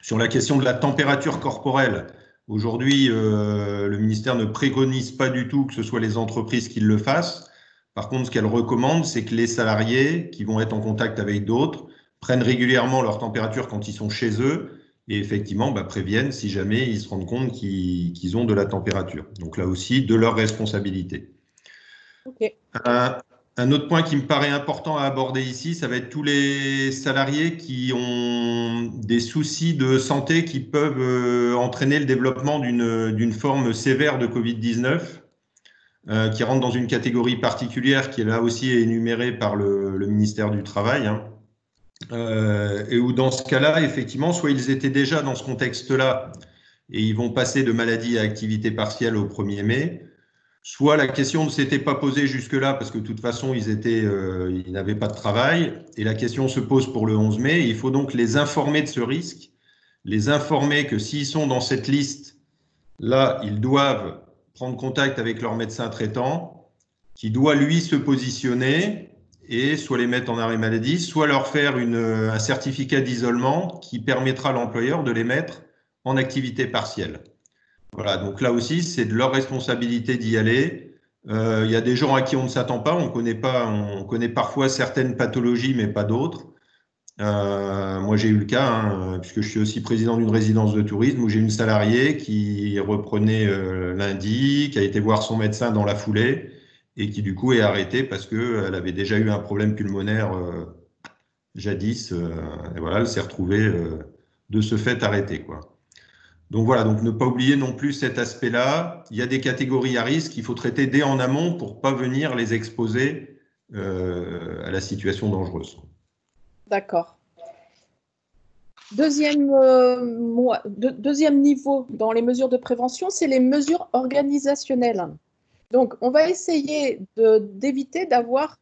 sur la question de la température corporelle, aujourd'hui, le ministère ne préconise pas du tout que ce soit les entreprises qui le fassent. Par contre, ce qu'elle recommande, c'est que les salariés qui vont être en contact avec d'autres prennent régulièrement leur température quand ils sont chez eux et effectivement préviennent si jamais ils se rendent compte qu'ils ont de la température. Donc là aussi, de leur responsabilité. Okay. Un autre point qui me paraît important à aborder ici, ça va être tous les salariés qui ont des soucis de santé qui peuvent entraîner le développement d'une forme sévère de Covid-19, qui rentre dans une catégorie particulière qui est là aussi énumérée par le ministère du Travail. Et où dans ce cas-là, effectivement, soit ils étaient déjà dans ce contexte-là et ils vont passer de maladie à activité partielle au 1er mai, soit la question ne s'était pas posée jusque-là parce que de toute façon, ils n'avaient pas de travail. Et la question se pose pour le 11 mai. Il faut donc les informer de ce risque, les informer que s'ils sont dans cette liste-là, ils doivent prendre contact avec leur médecin traitant qui doit, lui, se positionner et soit les mettre en arrêt maladie, soit leur faire un certificat d'isolement qui permettra à l'employeur de les mettre en activité partielle. Voilà, donc là aussi, c'est de leur responsabilité d'y aller. Il y a des gens à qui on ne s'attend pas. On connaît parfois certaines pathologies, mais pas d'autres. Moi, j'ai eu le cas, puisque je suis aussi président d'une résidence de tourisme, où j'ai une salariée qui reprenait lundi, qui a été voir son médecin dans la foulée, et qui du coup est arrêtée parce qu'elle avait déjà eu un problème pulmonaire jadis. Et voilà, elle s'est retrouvée de ce fait arrêtée, quoi. Donc voilà, donc ne pas oublier non plus cet aspect-là. Il y a des catégories à risque qu'il faut traiter dès en amont pour ne pas venir les exposer à la situation dangereuse. D'accord. Deuxième niveau dans les mesures de prévention, c'est les mesures organisationnelles. Donc, on va essayer d'éviter d'avoir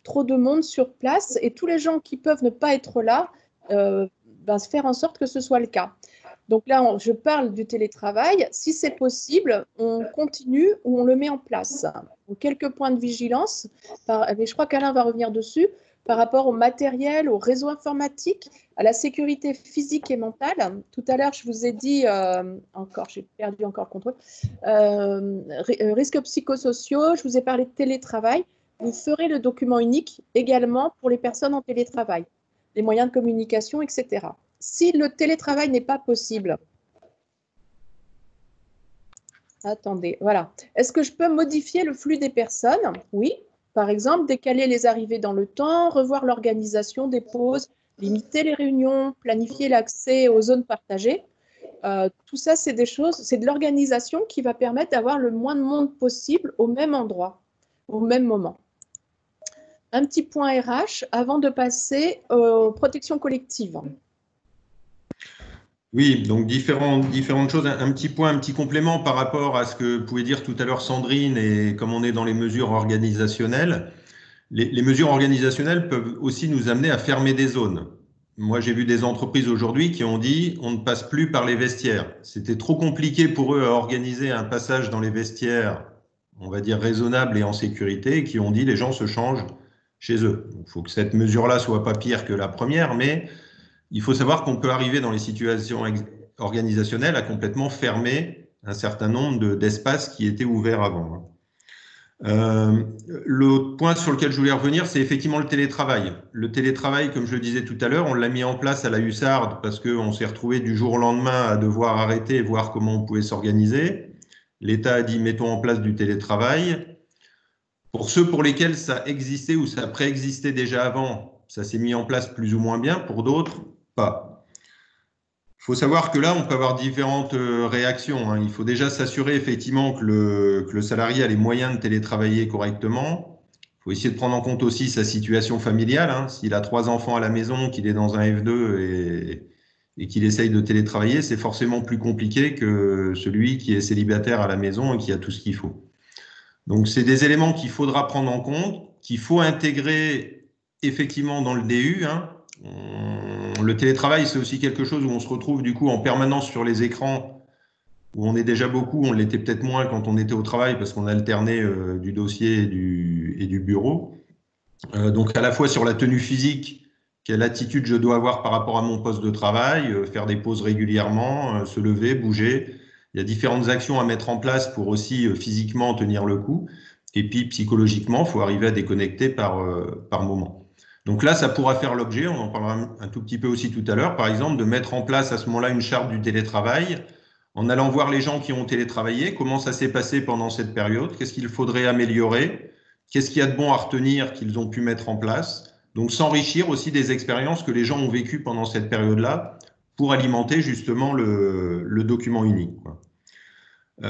trop de monde sur place et tous les gens qui peuvent ne pas être là, faire en sorte que ce soit le cas. Donc là, je parle du télétravail. Si c'est possible, on continue ou on le met en place. Donc, quelques points de vigilance, mais je crois qu'Alain va revenir dessus, par rapport au matériel, au réseau informatique, à la sécurité physique et mentale. Tout à l'heure, je vous ai dit, j'ai perdu encore le contrôle, risques psychosociaux, je vous ai parlé de télétravail. Vous ferez le document unique également pour les personnes en télétravail, les moyens de communication, etc. Si le télétravail n'est pas possible, attendez, voilà. Est-ce que je peux modifier le flux des personnes? Oui. Par exemple, décaler les arrivées dans le temps, revoir l'organisation des pauses, limiter les réunions, planifier l'accès aux zones partagées. Tout ça, c'est des choses, c'est de l'organisation qui va permettre d'avoir le moins de monde possible au même endroit, au même moment. Un petit point RH avant de passer aux protections collectives. Oui, donc différentes choses. Un petit point, un petit complément par rapport à ce que pouvait dire tout à l'heure Sandrine et comme on est dans les mesures organisationnelles. Les mesures organisationnelles peuvent aussi nous amener à fermer des zones. Moi, j'ai vu des entreprises aujourd'hui qui ont dit on ne passe plus par les vestiaires. C'était trop compliqué pour eux à organiser un passage dans les vestiaires, on va dire raisonnable et en sécurité, et qui ont dit les gens se changent chez eux. Il faut que cette mesure-là soit pas pire que la première, mais il faut savoir qu'on peut arriver dans les situations organisationnelles à complètement fermer un certain nombre d'espaces qui étaient ouverts avant. L'autre point sur lequel je voulais revenir, c'est effectivement le télétravail. Le télétravail, comme je le disais tout à l'heure, on l'a mis en place à la Hussarde parce qu'on s'est retrouvé du jour au lendemain à devoir arrêter et voir comment on pouvait s'organiser. L'État a dit mettons en place du télétravail. Pour ceux pour lesquels ça existait ou ça préexistait déjà avant, ça s'est mis en place plus ou moins bien. Pour d'autres, pas. Il faut savoir que là, on peut avoir différentes réactions, hein. Il faut déjà s'assurer effectivement que le salarié a les moyens de télétravailler correctement. Il faut essayer de prendre en compte aussi sa situation familiale, hein. S'il a 3 enfants à la maison, qu'il est dans un F2 et qu'il essaye de télétravailler, c'est forcément plus compliqué que celui qui est célibataire à la maison et qui a tout ce qu'il faut. Donc, c'est des éléments qu'il faudra prendre en compte, qu'il faut intégrer effectivement dans le DU, hein. Le télétravail, c'est aussi quelque chose où on se retrouve du coup en permanence sur les écrans, où on est déjà beaucoup, on l'était peut-être moins quand on était au travail parce qu'on alternait du dossier et du bureau. Donc à la fois sur la tenue physique, quelle attitude je dois avoir par rapport à mon poste de travail, faire des pauses régulièrement, se lever, bouger. Il y a différentes actions à mettre en place pour aussi physiquement tenir le coup. Et puis psychologiquement, il faut arriver à déconnecter par moment. Donc là, ça pourra faire l'objet, on en parlera un tout petit peu aussi tout à l'heure, par exemple, de mettre en place à ce moment-là une charte du télétravail, en allant voir les gens qui ont télétravaillé, comment ça s'est passé pendant cette période, qu'est-ce qu'il faudrait améliorer, qu'est-ce qu'il y a de bon à retenir qu'ils ont pu mettre en place. Donc s'enrichir aussi des expériences que les gens ont vécues pendant cette période-là pour alimenter justement le document unique, quoi.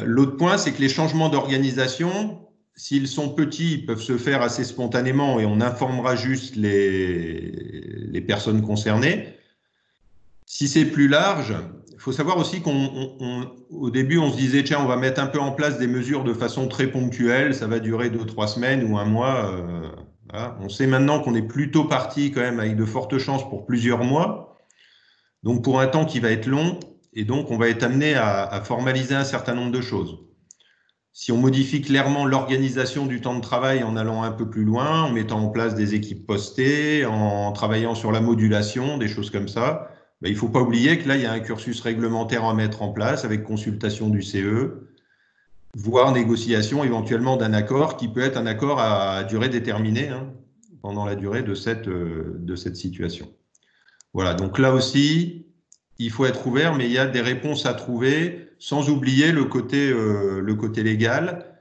L'autre point, c'est que les changements d'organisation, s'ils sont petits, ils peuvent se faire assez spontanément et on informera juste les personnes concernées. Si c'est plus large, il faut savoir aussi qu'au début, on se disait, tiens, on va mettre un peu en place des mesures de façon très ponctuelle, ça va durer 2-3 semaines ou un mois. Voilà. On sait maintenant qu'on est plutôt parti quand même avec de fortes chances pour plusieurs mois, donc pour un temps qui va être long, et donc on va être amené à formaliser un certain nombre de choses. Si on modifie clairement l'organisation du temps de travail en allant un peu plus loin, en mettant en place des équipes postées, en travaillant sur la modulation, des choses comme ça, ben, il ne faut pas oublier que là, il y a un cursus réglementaire à mettre en place avec consultation du CE, voire négociation éventuellement d'un accord qui peut être un accord à durée déterminée, hein, pendant la durée de cette situation. Voilà, donc là aussi, il faut être ouvert, mais il y a des réponses à trouver, sans oublier le côté légal.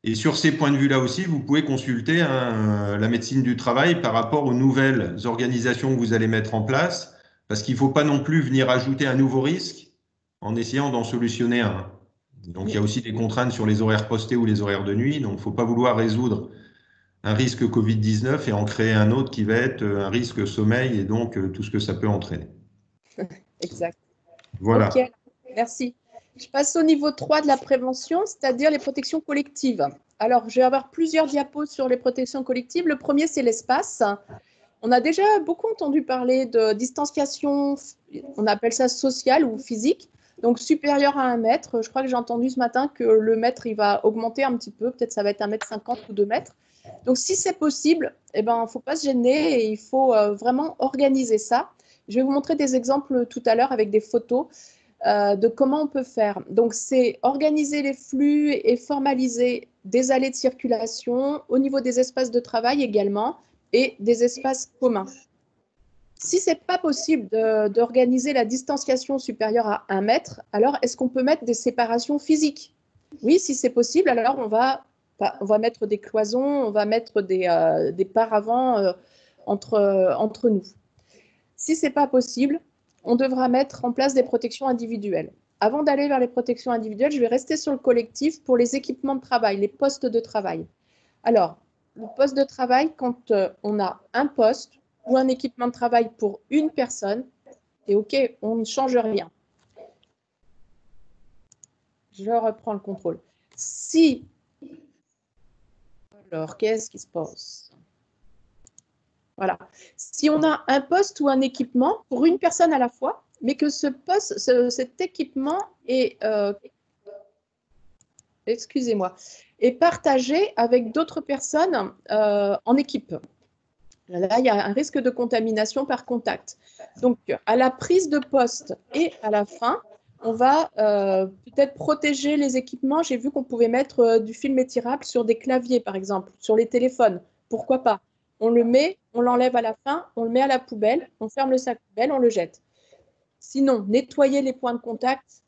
Et sur ces points de vue-là aussi, vous pouvez consulter la médecine du travail par rapport aux nouvelles organisations que vous allez mettre en place, parce qu'il ne faut pas non plus venir ajouter un nouveau risque en essayant d'en solutionner un. Donc il y a aussi des contraintes sur les horaires postés ou les horaires de nuit, donc il ne faut pas vouloir résoudre un risque Covid-19 et en créer un autre qui va être un risque sommeil et donc tout ce que ça peut entraîner. Exact. Voilà. Ok, merci. Je passe au niveau 3 de la prévention, c'est-à-dire les protections collectives. Alors, je vais avoir plusieurs diapos sur les protections collectives. Le premier, c'est l'espace. On a déjà beaucoup entendu parler de distanciation, on appelle ça sociale ou physique, donc supérieure à 1 mètre. Je crois que j'ai entendu ce matin que le mètre, il va augmenter un petit peu, peut-être ça va être 1,50 m ou 2 mètres. Donc, si c'est possible, eh ben, il ne faut pas se gêner et il faut vraiment organiser ça. Je vais vous montrer des exemples tout à l'heure avec des photos de comment on peut faire. Donc, c'est organiser les flux et formaliser des allées de circulation au niveau des espaces de travail également et des espaces communs. Si ce n'est pas possible d'organiser la distanciation supérieure à 1 mètre, alors est-ce qu'on peut mettre des séparations physiques? Oui, si c'est possible, alors on va mettre des cloisons, on va mettre des paravents entre nous. Si ce n'est pas possible, on devra mettre en place des protections individuelles. Avant d'aller vers les protections individuelles, je vais rester sur le collectif pour les équipements de travail, les postes de travail. Alors, le poste de travail, quand on a un poste ou un équipement de travail pour une personne, et OK, on ne change rien. Je reprends le contrôle. Alors, qu'est-ce qui se passe? Voilà. Si on a un poste ou un équipement pour une personne à la fois, mais que cet équipement est, est partagé avec d'autres personnes en équipe. Là, il y a un risque de contamination par contact. Donc, à la prise de poste et à la fin, on va peut-être protéger les équipements. J'ai vu qu'on pouvait mettre du film étirable sur des claviers, par exemple, sur les téléphones. Pourquoi pas? On le met, on l'enlève à la fin, on le met à la poubelle, on ferme le sac poubelle, on le jette. Sinon, nettoyer les points de contact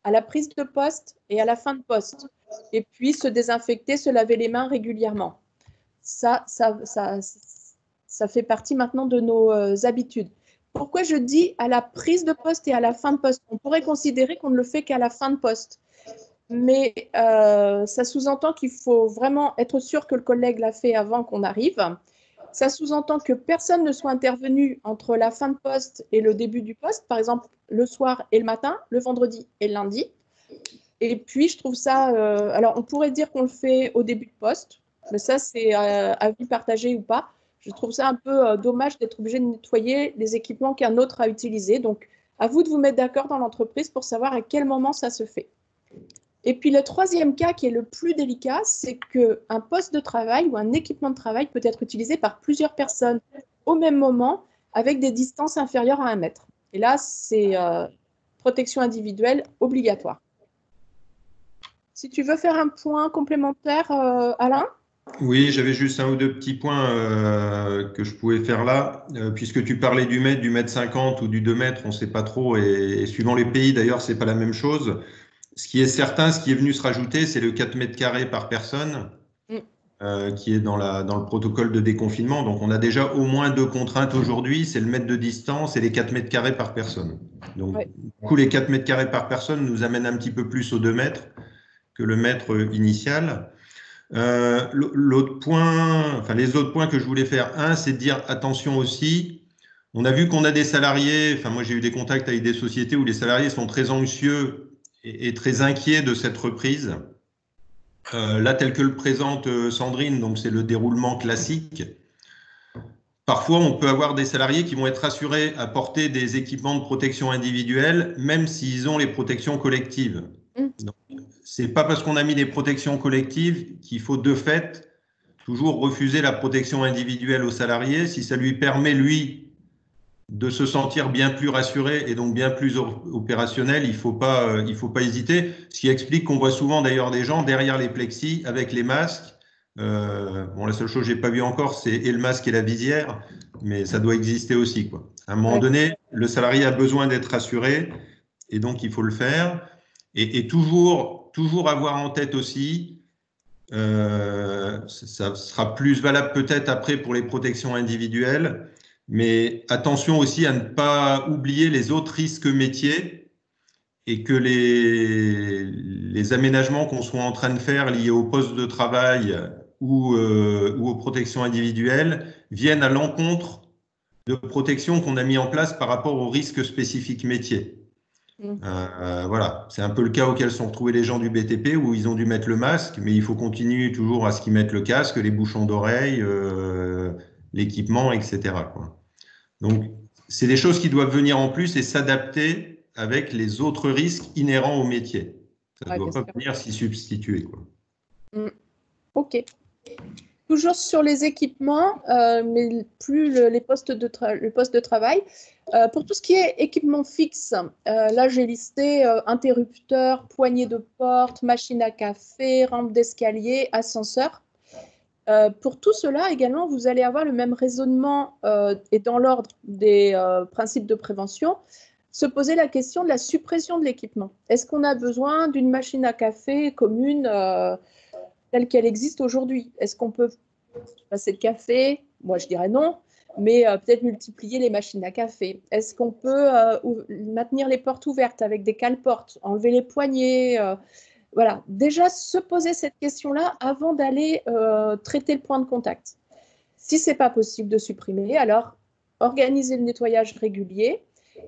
à la prise de poste et à la fin de poste. Et puis, se désinfecter, se laver les mains régulièrement. Ça fait partie maintenant de nos habitudes. Pourquoi je dis à la prise de poste et à la fin de poste? On pourrait considérer qu'on ne le fait qu'à la fin de poste. Mais ça sous-entend qu'il faut vraiment être sûr que le collègue l'a fait avant qu'on arrive. Ça sous-entend que personne ne soit intervenu entre la fin de poste et le début du poste, par exemple le soir et le matin, le vendredi et le lundi. Et puis, je trouve ça… alors, on pourrait dire qu'on le fait au début de poste, mais ça, c'est avis partagé ou pas. Je trouve ça un peu dommage d'être obligé de nettoyer les équipements qu'un autre a utilisés. Donc, à vous de vous mettre d'accord dans l'entreprise pour savoir à quel moment ça se fait. Et puis, le troisième cas qui est le plus délicat, c'est qu'un poste de travail ou un équipement de travail peut être utilisé par plusieurs personnes au même moment avec des distances inférieures à 1 mètre. Et là, c'est protection individuelle obligatoire. Si tu veux faire un point complémentaire, Alain? Oui, j'avais juste un ou deux petits points que je pouvais faire là. Puisque tu parlais du mètre 50 ou du 2 mètres, on ne sait pas trop. Et suivant les pays, d'ailleurs, ce n'est pas la même chose. Ce qui est certain, ce qui est venu se rajouter, c'est le 4 mètres carrés par personne qui est dans le protocole de déconfinement. Donc, on a déjà au moins 2 contraintes aujourd'hui, c'est le mètre de distance et les 4 mètres carrés par personne. Donc, Ouais. du coup, les 4 mètres carrés par personne nous amènent un petit peu plus aux 2 mètres que le mètre initial. L'autre point, enfin les autres points que je voulais faire, c'est de dire attention aussi. On a vu qu'on a des salariés, enfin moi j'ai eu des contacts avec des sociétés où les salariés sont très anxieux et très inquiets de cette reprise. Là, tel que le présente Sandrine, donc c'est le déroulement classique. Parfois, on peut avoir des salariés qui vont être assurés à porter des équipements de protection individuelle, même s'ils ont les protections collectives. C'est pas parce qu'on a mis des protections collectives qu'il faut de fait toujours refuser la protection individuelle aux salariés. Si ça lui permet, lui, de se sentir bien plus rassuré et donc bien plus opérationnel, il faut pas hésiter. Ce qui explique qu'on voit souvent d'ailleurs des gens derrière les plexis avec les masques. Bon, la seule chose que j'ai pas vu encore, c'est et le masque et la visière, mais ça doit exister aussi, quoi. À un moment donné, le salarié a besoin d'être rassuré et donc il faut le faire. Et toujours avoir en tête aussi, ça sera plus valable peut-être après pour les protections individuelles, mais attention aussi à ne pas oublier les autres risques métiers et que les aménagements qu'on soit en train de faire liés au poste de travail ou aux protections individuelles viennent à l'encontre de protections qu'on a mis en place par rapport aux risques spécifiques métiers. Voilà, c'est un peu le cas auquel sont retrouvés les gens du BTP où ils ont dû mettre le masque, mais il faut continuer toujours à ce qu'ils mettent le casque, les bouchons d'oreille, l'équipement, etc., quoi. Donc, c'est des choses qui doivent venir en plus et s'adapter avec les autres risques inhérents au métier. Ça ne doit pas venir s'y substituer, quoi. Ok. Toujours sur les équipements, mais plus le poste de travail. Pour tout ce qui est équipement fixe, là j'ai listé interrupteur, poignée de porte, machine à café, rampe d'escalier, ascenseur. Pour tout cela également, vous allez avoir le même raisonnement et dans l'ordre des principes de prévention, se poser la question de la suppression de l'équipement. Est-ce qu'on a besoin d'une machine à café commune telle qu'elle existe aujourd'hui? Est-ce qu'on peut passer le café? Moi, je dirais non, mais peut-être multiplier les machines à café. Est-ce qu'on peut maintenir les portes ouvertes avec des cale-portes, enlever les poignées? Voilà, déjà se poser cette question-là avant d'aller traiter le point de contact. Si ce n'est pas possible de supprimer, alors organiser le nettoyage régulier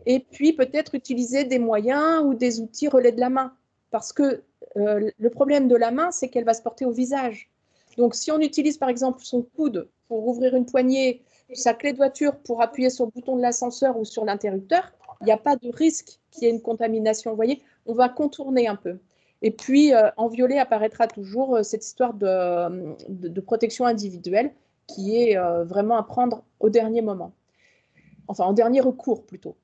et puis peut-être utiliser des moyens ou des outils relais de la main. Parce que le problème de la main, c'est qu'elle va se porter au visage. Donc, si on utilise par exemple son coude pour ouvrir une poignée, sa clé de voiture pour appuyer sur le bouton de l'ascenseur ou sur l'interrupteur, il n'y a pas de risque qu'il y ait une contamination. Vous voyez, on va contourner un peu. Et puis, en violet apparaîtra toujours cette histoire de protection individuelle qui est vraiment à prendre au dernier moment. Enfin, en dernier recours plutôt.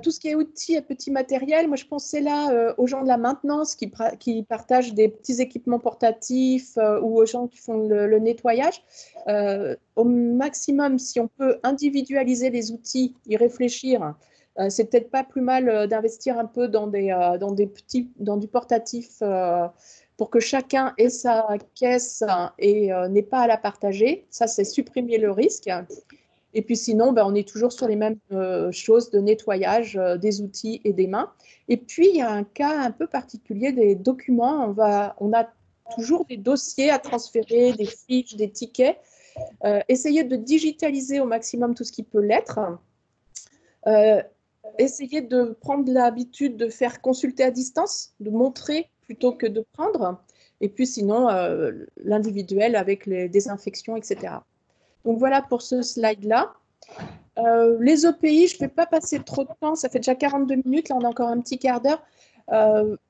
Tout ce qui est outils et petits matériels, moi je pensais là aux gens de la maintenance qui partagent des petits équipements portatifs ou aux gens qui font le nettoyage. Au maximum, si on peut individualiser les outils, y réfléchir, c'est peut-être pas plus mal d'investir un peu dans du portatif pour que chacun ait sa caisse et n'ait pas à la partager. Ça, c'est supprimer le risque. Et puis sinon, on est toujours sur les mêmes choses de nettoyage des outils et des mains. Et puis, il y a un cas un peu particulier des documents. On a toujours des dossiers à transférer, des fiches, des tickets. Essayer de digitaliser au maximum tout ce qui peut l'être. Essayer de prendre l'habitude de faire consulter à distance, de montrer plutôt que de prendre. Et puis sinon, l'individuel avec les désinfections, etc. Donc voilà pour ce slide-là. Les EPI, je ne vais pas passer trop de temps, ça fait déjà 42 minutes, là on a encore un petit quart d'heure.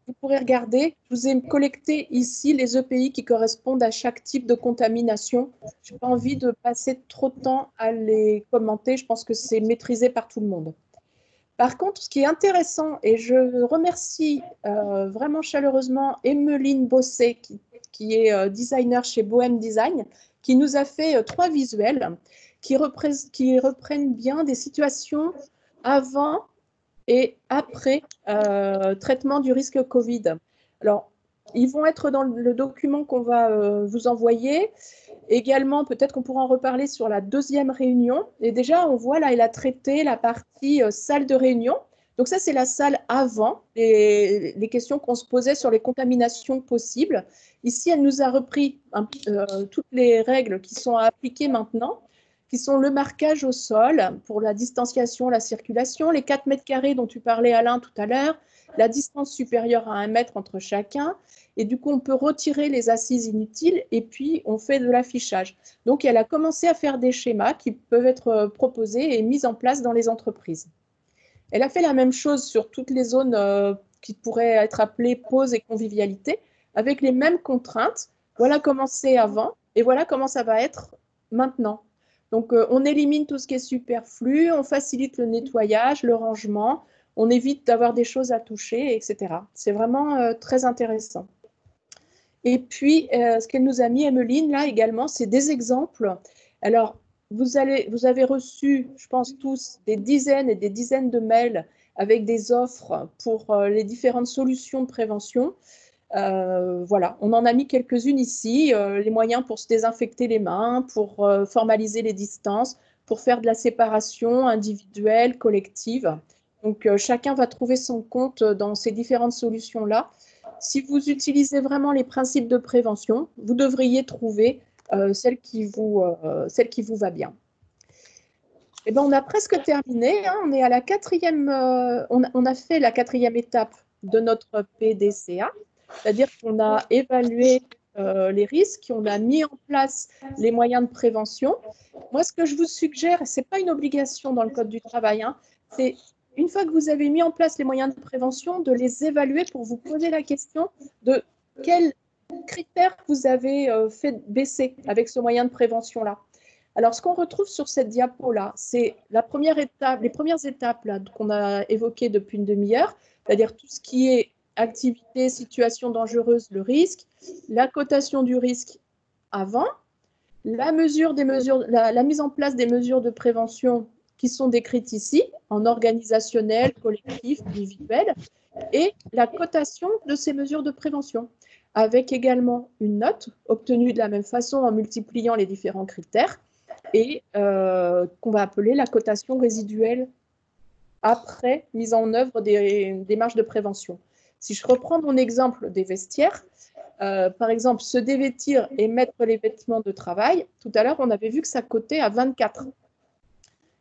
Vous pourrez regarder, je vous ai collecté ici les EPI qui correspondent à chaque type de contamination. Je n'ai pas envie de passer trop de temps à les commenter, je pense que c'est maîtrisé par tout le monde. Par contre, ce qui est intéressant, et je remercie vraiment chaleureusement Emeline Bosset, qui est designer chez Bohem Design, qui nous a fait 3 visuels qui reprennent bien des situations avant et après traitement du risque Covid. Alors, ils vont être dans le document qu'on va vous envoyer. Également, peut-être qu'on pourra en reparler sur la deuxième réunion. Et déjà, on voit là, elle a traité la partie salle de réunion. Donc ça, c'est la salle avant, les questions qu'on se posait sur les contaminations possibles. Ici, elle nous a repris toutes les règles qui sont à appliquer maintenant, qui sont le marquage au sol pour la distanciation, la circulation, les 4 mètres carrés dont tu parlais, Alain, tout à l'heure, la distance supérieure à 1 mètre entre chacun. Et du coup, on peut retirer les assises inutiles et puis on fait de l'affichage. Donc, elle a commencé à faire des schémas qui peuvent être proposés et mis en place dans les entreprises. Elle a fait la même chose sur toutes les zones qui pourraient être appelées pause et convivialité, avec les mêmes contraintes. Voilà comment c'est avant et voilà comment ça va être maintenant. Donc, on élimine tout ce qui est superflu, on facilite le nettoyage, le rangement, on évite d'avoir des choses à toucher, etc. C'est vraiment très intéressant. Et puis, ce qu'elle nous a mis, Emeline, là également, c'est des exemples. Alors, vous avez reçu, je pense tous, des dizaines et des dizaines de mails avec des offres pour les différentes solutions de prévention. Voilà, on en a mis quelques-unes ici, les moyens pour se désinfecter les mains, pour formaliser les distances, pour faire de la séparation individuelle, collective. Donc, chacun va trouver son compte dans ces différentes solutions-là. Si vous utilisez vraiment les principes de prévention, vous devriez trouver celle qui vous va bien. Eh ben, on a presque terminé, hein. On est à la 4e, on a fait la 4e étape de notre PDCA, c'est-à-dire qu'on a évalué les risques, on a mis en place les moyens de prévention. Moi, ce que je vous suggère, ce n'est pas une obligation dans le Code du travail, hein, c'est une fois que vous avez mis en place les moyens de prévention, de les évaluer pour vous poser la question de quels critères vous avez fait baisser avec ce moyen de prévention-là. Alors, ce qu'on retrouve sur cette diapo-là, c'est la première étape, les premières étapes qu'on a évoquées depuis une demi-heure, c'est-à-dire tout ce qui est activité, situation dangereuse, le risque, la cotation du risque avant, la mise en place des mesures de prévention qui sont décrites ici, en organisationnel, collectif, individuel, et la cotation de ces mesures de prévention, avec également une note obtenue de la même façon en multipliant les différents critères, et qu'on va appeler la cotation résiduelle après mise en œuvre des démarches de prévention. Si je reprends mon exemple des vestiaires, par exemple, se dévêtir et mettre les vêtements de travail, tout à l'heure, on avait vu que ça cotait à 24.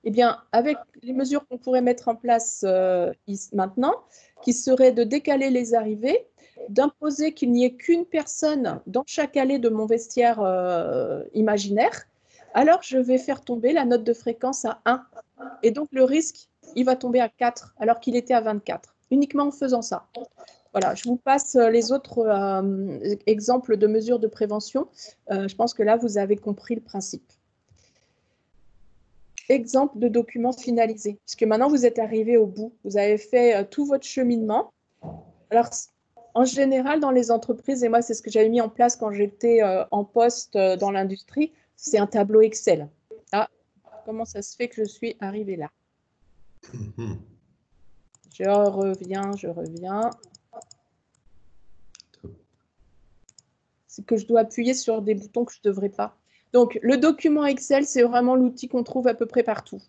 Eh bien, avec les mesures qu'on pourrait mettre en place maintenant, qui seraient de décaler les arrivées, d'imposer qu'il n'y ait qu'une personne dans chaque allée de mon vestiaire imaginaire, alors je vais faire tomber la note de fréquence à 1. Et donc, le risque, il va tomber à 4, alors qu'il était à 24, uniquement en faisant ça. Voilà, je vous passe les autres exemples de mesures de prévention. Je pense que là, vous avez compris le principe. Exemple de document finalisé, puisque maintenant, vous êtes arrivé au bout. Vous avez fait tout votre cheminement. Alors, en général, dans les entreprises, et moi, c'est ce que j'avais mis en place quand j'étais en poste dans l'industrie, c'est un tableau Excel. Ah, comment ça se fait que je suis arrivée là? Je reviens. C'est que je dois appuyer sur des boutons que je ne devrais pas. Donc, le document Excel, c'est vraiment l'outil qu'on trouve à peu près partout.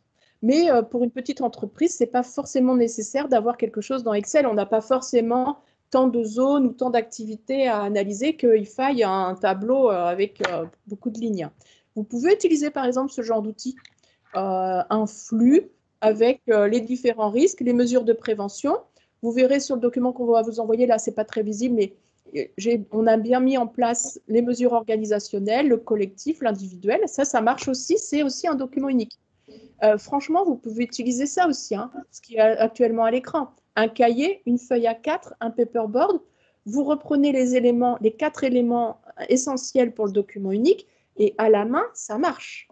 Mais pour une petite entreprise, ce n'est pas forcément nécessaire d'avoir quelque chose dans Excel. On n'a pas forcément tant de zones ou tant d'activités à analyser qu'il faille un tableau avec beaucoup de lignes. Vous pouvez utiliser par exemple ce genre d'outil, un flux avec les différents risques, les mesures de prévention. Vous verrez sur le document qu'on va vous envoyer, là, ce n'est pas très visible, mais on a bien mis en place les mesures organisationnelles, le collectif, l'individuel. Ça marche aussi, c'est aussi un document unique. Franchement, vous pouvez utiliser ça aussi, hein, ce qui est actuellement à l'écran. Un cahier, une feuille A4, un paperboard. Vous reprenez les éléments, les 4 éléments essentiels pour le document unique et à la main, ça marche.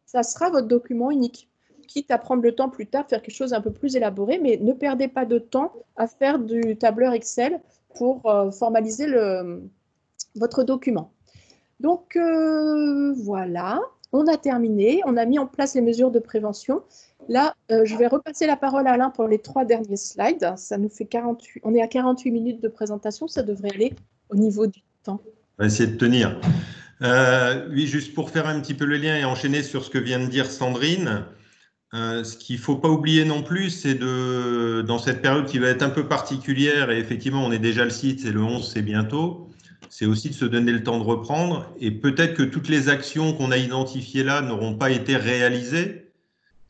Ça sera votre document unique. Quitte à prendre le temps plus tard de faire quelque chose un peu plus élaboré, mais ne perdez pas de temps à faire du tableur Excel pour formaliser votre document. Donc, voilà. On a terminé, on a mis en place les mesures de prévention. Là, je vais repasser la parole à Alain pour les 3 derniers slides. Ça nous fait 48, on est à 48 minutes de présentation, ça devrait aller au niveau du temps. On va essayer de tenir. Oui, juste pour faire un petit peu le lien et enchaîner sur ce que vient de dire Sandrine, ce qu'il ne faut pas oublier non plus, c'est dans cette période qui va être un peu particulière, et effectivement, on est déjà le 6 et le 11, c'est bientôt, c'est aussi de se donner le temps de reprendre. Et peut-être que toutes les actions qu'on a identifiées là n'auront pas été réalisées.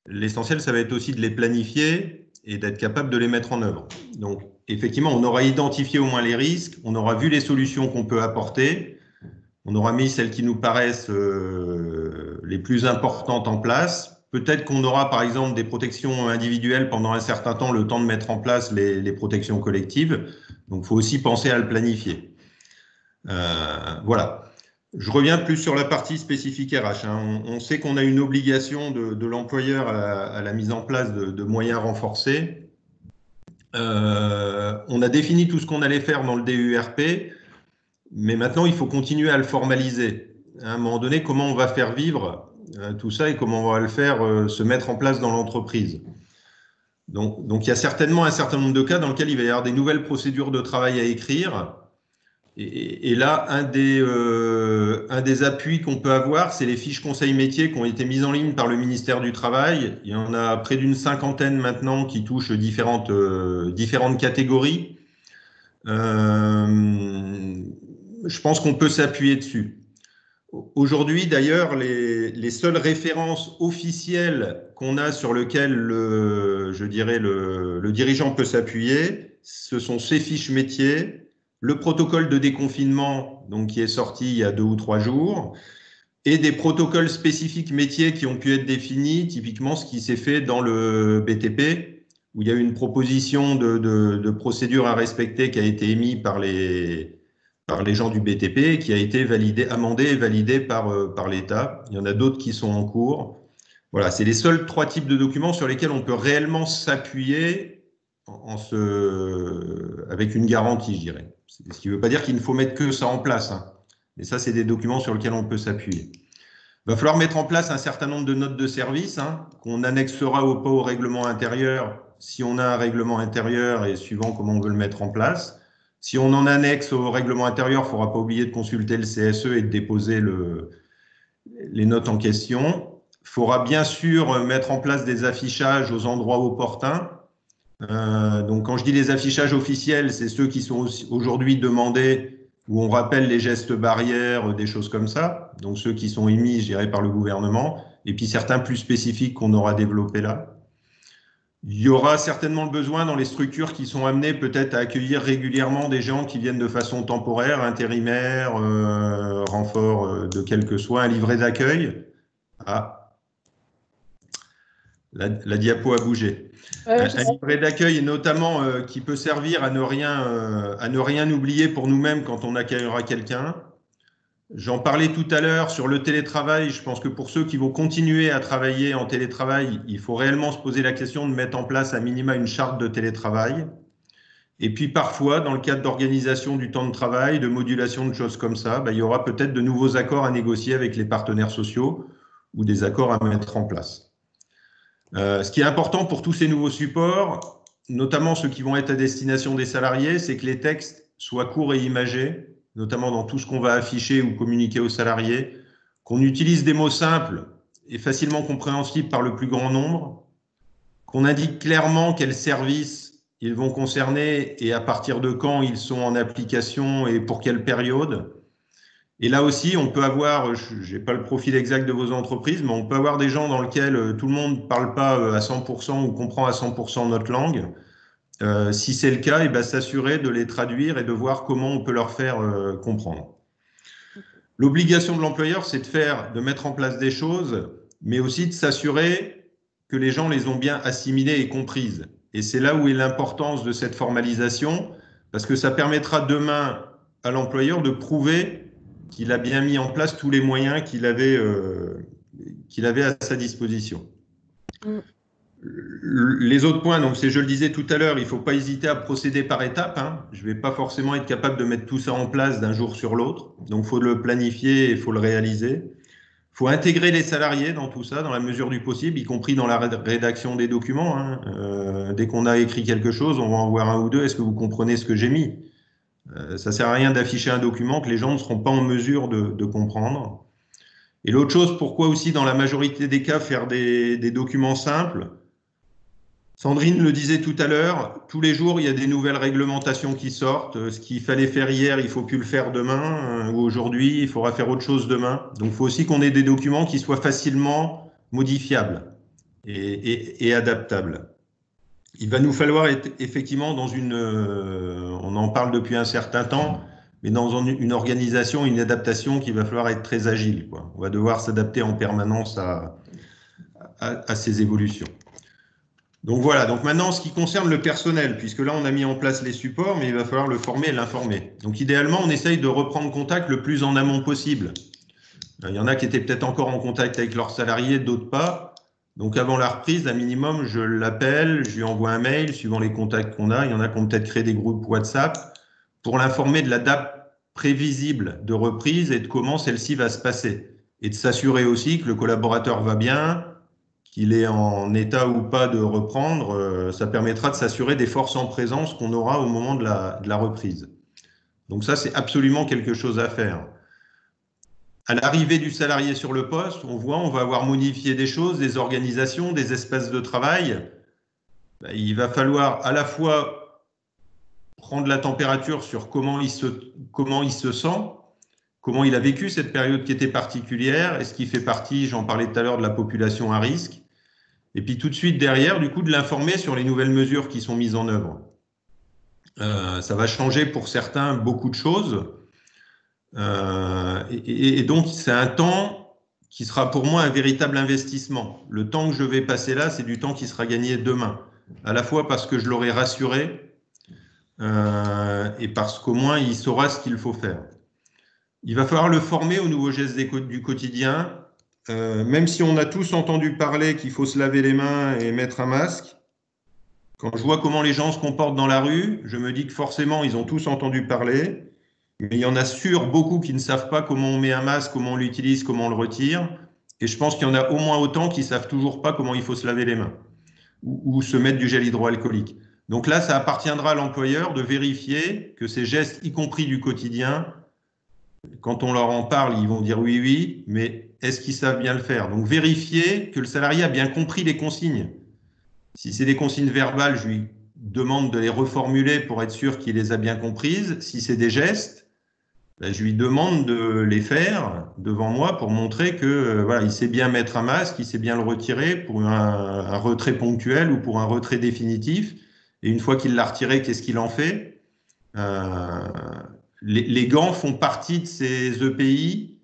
L'essentiel, ça va être aussi de les planifier et d'être capable de les mettre en œuvre. Donc, effectivement, on aura identifié au moins les risques, on aura vu les solutions qu'on peut apporter, on aura mis celles qui nous paraissent les plus importantes en place. Peut-être qu'on aura, par exemple, des protections individuelles pendant un certain temps, le temps de mettre en place les protections collectives. Donc, il faut aussi penser à le planifier. Voilà. Je reviens plus sur la partie spécifique RH. Hein. On sait qu'on a une obligation de l'employeur à la mise en place de moyens renforcés. On a défini tout ce qu'on allait faire dans le DURP, mais maintenant, il faut continuer à le formaliser. À un moment donné, comment on va faire vivre tout ça et comment on va le faire se mettre en place dans l'entreprise. Donc, il y a certainement un certain nombre de cas dans lesquels il va y avoir des nouvelles procédures de travail à écrire. Et là, un des appuis qu'on peut avoir, c'est les fiches conseils métiers qui ont été mises en ligne par le ministère du Travail. Il y en a près d'une 50aine maintenant qui touchent différentes catégories. Je pense qu'on peut s'appuyer dessus. Aujourd'hui, d'ailleurs, les seules références officielles qu'on a sur lesquelles le dirigeant peut s'appuyer, ce sont ces fiches métiers, le protocole de déconfinement donc, qui est sorti il y a 2 ou 3 jours, et des protocoles spécifiques métiers qui ont pu être définis, typiquement ce qui s'est fait dans le BTP, où il y a eu une proposition de procédure à respecter qui a été émise par les gens du BTP, qui a été amendée et validée par l'État. Il y en a d'autres qui sont en cours. Voilà, c'est les seuls 3 types de documents sur lesquels on peut réellement s'appuyer avec une garantie, je dirais. Ce qui ne veut pas dire qu'il ne faut mettre que ça en place. Hein. Mais ça, c'est des documents sur lesquels on peut s'appuyer. Il va falloir mettre en place un certain nombre de notes de service qu'on annexera pas au règlement intérieur, si on a un règlement intérieur et suivant comment on veut le mettre en place. Si on en annexe au règlement intérieur, il ne faudra pas oublier de consulter le CSE et de déposer les notes en question. Il faudra bien sûr mettre en place des affichages aux endroits opportuns. Donc, quand je dis les affichages officiels, c'est ceux qui sont aujourd'hui demandés, où on rappelle les gestes barrières, des choses comme ça. Donc, ceux qui sont émis, je dirais, par le gouvernement. Et puis, certains plus spécifiques qu'on aura développés là. Il y aura certainement le besoin dans les structures qui sont amenées peut-être à accueillir régulièrement des gens qui viennent de façon temporaire, intérimaire, renfort de quel que soit, un livret d'accueil. Ah, la diapo a bougé. Un livret d'accueil et notamment qui peut servir à ne rien oublier pour nous-mêmes quand on accueillera quelqu'un. J'en parlais tout à l'heure sur le télétravail. Je pense que pour ceux qui vont continuer à travailler en télétravail, il faut réellement se poser la question de mettre en place à minima une charte de télétravail. Et puis parfois, dans le cadre d'organisation du temps de travail, de modulation de choses comme ça, il y aura peut-être de nouveaux accords à négocier avec les partenaires sociaux ou des accords à mettre en place. Ce qui est important pour tous ces nouveaux supports, notamment ceux qui vont être à destination des salariés, c'est que les textes soient courts et imagés, notamment dans tout ce qu'on va afficher ou communiquer aux salariés, qu'on utilise des mots simples et facilement compréhensibles par le plus grand nombre, qu'on indique clairement quels services ils vont concerner et à partir de quand ils sont en application et pour quelle période. Et là aussi, on peut avoir, je n'ai pas le profil exact de vos entreprises, mais on peut avoir des gens dans lesquels tout le monde ne parle pas à 100% ou comprend à 100% notre langue. Si c'est le cas, ben, s'assurer de les traduire et de voir comment on peut leur faire comprendre. L'obligation de l'employeur, c'est de mettre en place des choses, mais aussi de s'assurer que les gens les ont bien assimilées et comprises. Et c'est là où est l'importance de cette formalisation, parce que ça permettra demain à l'employeur de prouver qu'il a bien mis en place tous les moyens qu'il avait à sa disposition. Les autres points, donc je le disais tout à l'heure, il ne faut pas hésiter à procéder par étapes. Hein. Je ne vais pas forcément être capable de mettre tout ça en place d'un jour sur l'autre. Donc, il faut le planifier et il faut le réaliser. Il faut intégrer les salariés dans tout ça, dans la mesure du possible, y compris dans la rédaction des documents. Hein. Dès qu'on a écrit quelque chose, on va en voir un ou deux. Est-ce que vous comprenez ce que j'ai mis ? Ça ne sert à rien d'afficher un document que les gens ne seront pas en mesure de comprendre. Et l'autre chose, pourquoi aussi dans la majorité des cas faire des documents simples ? Sandrine le disait tout à l'heure, tous les jours, il y a des nouvelles réglementations qui sortent. Ce qu'il fallait faire hier, il ne faut plus le faire demain, ou aujourd'hui, il faudra faire autre chose demain. Donc, il faut aussi qu'on ait des documents qui soient facilement modifiables et adaptables. Il va nous falloir être effectivement dans on en parle depuis un certain temps, mais dans une organisation, une adaptation qui va falloir être très agile, quoi. On va devoir s'adapter en permanence à ces évolutions. Donc voilà, donc maintenant, en ce qui concerne le personnel, puisque là, on a mis en place les supports, mais il va falloir le former et l'informer. Donc idéalement, on essaye de reprendre contact le plus en amont possible. Il y en a qui étaient peut-être encore en contact avec leurs salariés, d'autres pas. Donc avant la reprise, à minimum, je l'appelle, je lui envoie un mail, suivant les contacts qu'on a. Il y en a qui ont peut-être créé des groupes WhatsApp pour l'informer de la date prévisible de reprise et de comment celle-ci va se passer. Et de s'assurer aussi que le collaborateur va bien, qu'il est en état ou pas de reprendre, ça permettra de s'assurer des forces en présence qu'on aura au moment de la reprise. Donc ça, c'est absolument quelque chose à faire. À l'arrivée du salarié sur le poste, on va avoir modifié des choses, des organisations, des espaces de travail. Il va falloir à la fois prendre la température sur comment il se sent, comment il a vécu cette période qui était particulière, est-ce qu'il fait partie, j'en parlais tout à l'heure, de la population à risque, et puis tout de suite derrière, du coup, de l'informer sur les nouvelles mesures qui sont mises en œuvre. Ça va changer pour certains beaucoup de choses. Et donc, c'est un temps qui sera pour moi un véritable investissement. Le temps que je vais passer là, c'est du temps qui sera gagné demain. À la fois parce que je l'aurai rassuré et parce qu'au moins, il saura ce qu'il faut faire. Il va falloir le former aux nouveaux gestes du quotidien. Même si on a tous entendu parler qu'il faut se laver les mains et mettre un masque, quand je vois comment les gens se comportent dans la rue, je me dis que forcément, ils ont tous entendu parler, mais il y en a sûr beaucoup qui ne savent pas comment on met un masque, comment on l'utilise, comment on le retire, et je pense qu'il y en a au moins autant qui ne savent toujours pas comment il faut se laver les mains ou se mettre du gel hydroalcoolique. Donc là, ça appartiendra à l'employeur de vérifier que ces gestes, y compris du quotidien, quand on leur en parle, ils vont dire oui, oui, mais est-ce qu'ils savent bien le faire? Donc, vérifier que le salarié a bien compris les consignes. Si c'est des consignes verbales, je lui demande de les reformuler pour être sûr qu'il les a bien comprises. Si c'est des gestes, je lui demande de les faire devant moi pour montrer que voilà, il sait bien mettre un masque, il sait bien le retirer pour un retrait ponctuel ou pour un retrait définitif. Et une fois qu'il l'a retiré, qu'est-ce qu'il en fait? Les gants font partie de ces EPI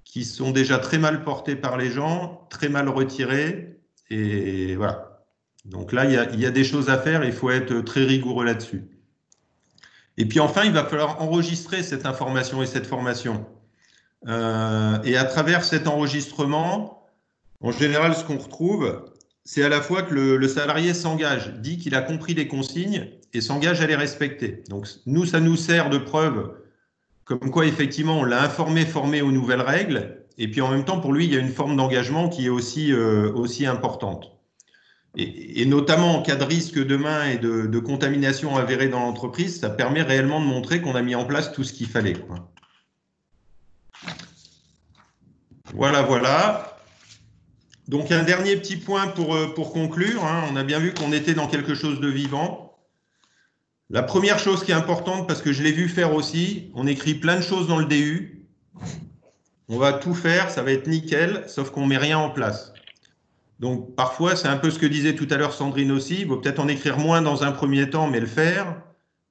qui sont déjà très mal portés par les gens, très mal retirés. Et voilà. Donc là, il y a des choses à faire et il faut être très rigoureux là-dessus. Et puis enfin, il va falloir enregistrer cette information et cette formation. Et à travers cet enregistrement, en général, ce qu'on retrouve, c'est à la fois que le salarié s'engage, dit qu'il a compris les consignes et s'engage à les respecter. Donc nous, ça nous sert de preuve comme quoi, effectivement, on l'a informé, formé aux nouvelles règles. Et puis, en même temps, pour lui, il y a une forme d'engagement qui est aussi importante. Et notamment, en cas de risque demain et de contamination avérée dans l'entreprise, ça permet réellement de montrer qu'on a mis en place tout ce qu'il fallait, quoi. Voilà, voilà. Donc, un dernier petit point pour conclure. Hein. On a bien vu qu'on était dans quelque chose de vivant. La première chose qui est importante, parce que je l'ai vu faire aussi, on écrit plein de choses dans le DU. On va tout faire, ça va être nickel, sauf qu'on ne met rien en place. Donc, parfois, c'est un peu ce que disait tout à l'heure Sandrine aussi. Il vaut peut-être en écrire moins dans un premier temps, mais le faire,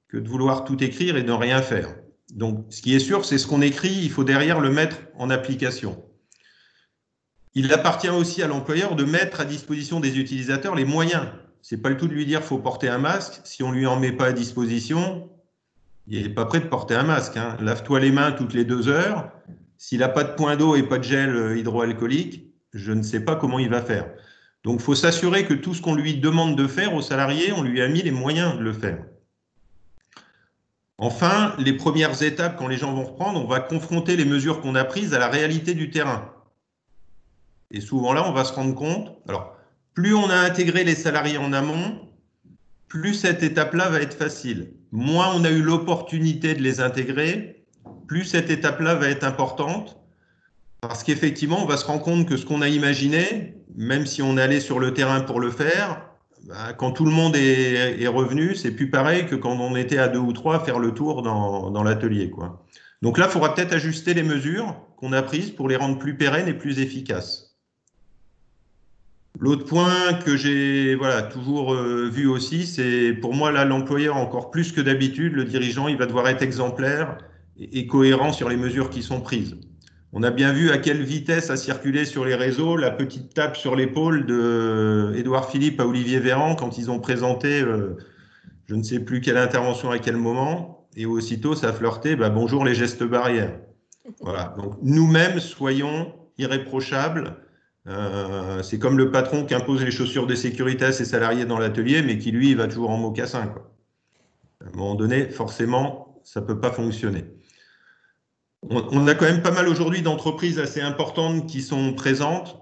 que de vouloir tout écrire et de ne rien faire. Donc, ce qui est sûr, c'est ce qu'on écrit, il faut derrière le mettre en application. Il appartient aussi à l'employeur de mettre à disposition des utilisateurs les moyens. Ce n'est pas le tout de lui dire qu'il faut porter un masque. Si on ne lui en met pas à disposition, il n'est pas prêt de porter un masque. Hein. Lave-toi les mains toutes les 2 heures. S'il n'a pas de point d'eau et pas de gel hydroalcoolique, je ne sais pas comment il va faire. Donc, il faut s'assurer que tout ce qu'on lui demande de faire aux salariés, on lui a mis les moyens de le faire. Enfin, les premières étapes, quand les gens vont reprendre, on va confronter les mesures qu'on a prises à la réalité du terrain. Et souvent là, on va se rendre compte, alors, plus on a intégré les salariés en amont, plus cette étape-là va être facile. Moins on a eu l'opportunité de les intégrer, plus cette étape-là va être importante, parce qu'effectivement, on va se rendre compte que ce qu'on a imaginé, même si on est allé sur le terrain pour le faire, quand tout le monde est revenu, c'est plus pareil que quand on était à 2 ou 3 à faire le tour dans l'atelier, quoi. Donc là, il faudra peut-être ajuster les mesures qu'on a prises pour les rendre plus pérennes et plus efficaces. L'autre point que j'ai toujours vu aussi, c'est pour moi là l'employeur encore plus que d'habitude, le dirigeant, il va devoir être exemplaire et cohérent sur les mesures qui sont prises. On a bien vu à quelle vitesse a circulé sur les réseaux la petite tape sur l'épaule d'Édouard Philippe à Olivier Véran quand ils ont présenté je ne sais plus quelle intervention à quel moment, et aussitôt ça a flirté bonjour les gestes barrières. Voilà. Donc nous-mêmes soyons irréprochables. C'est comme le patron qui impose les chaussures de sécurité à ses salariés dans l'atelier, mais qui, lui, va toujours en mocassin, quoi. À un moment donné, forcément, ça ne peut pas fonctionner. On a quand même pas mal aujourd'hui d'entreprises assez importantes qui sont présentes.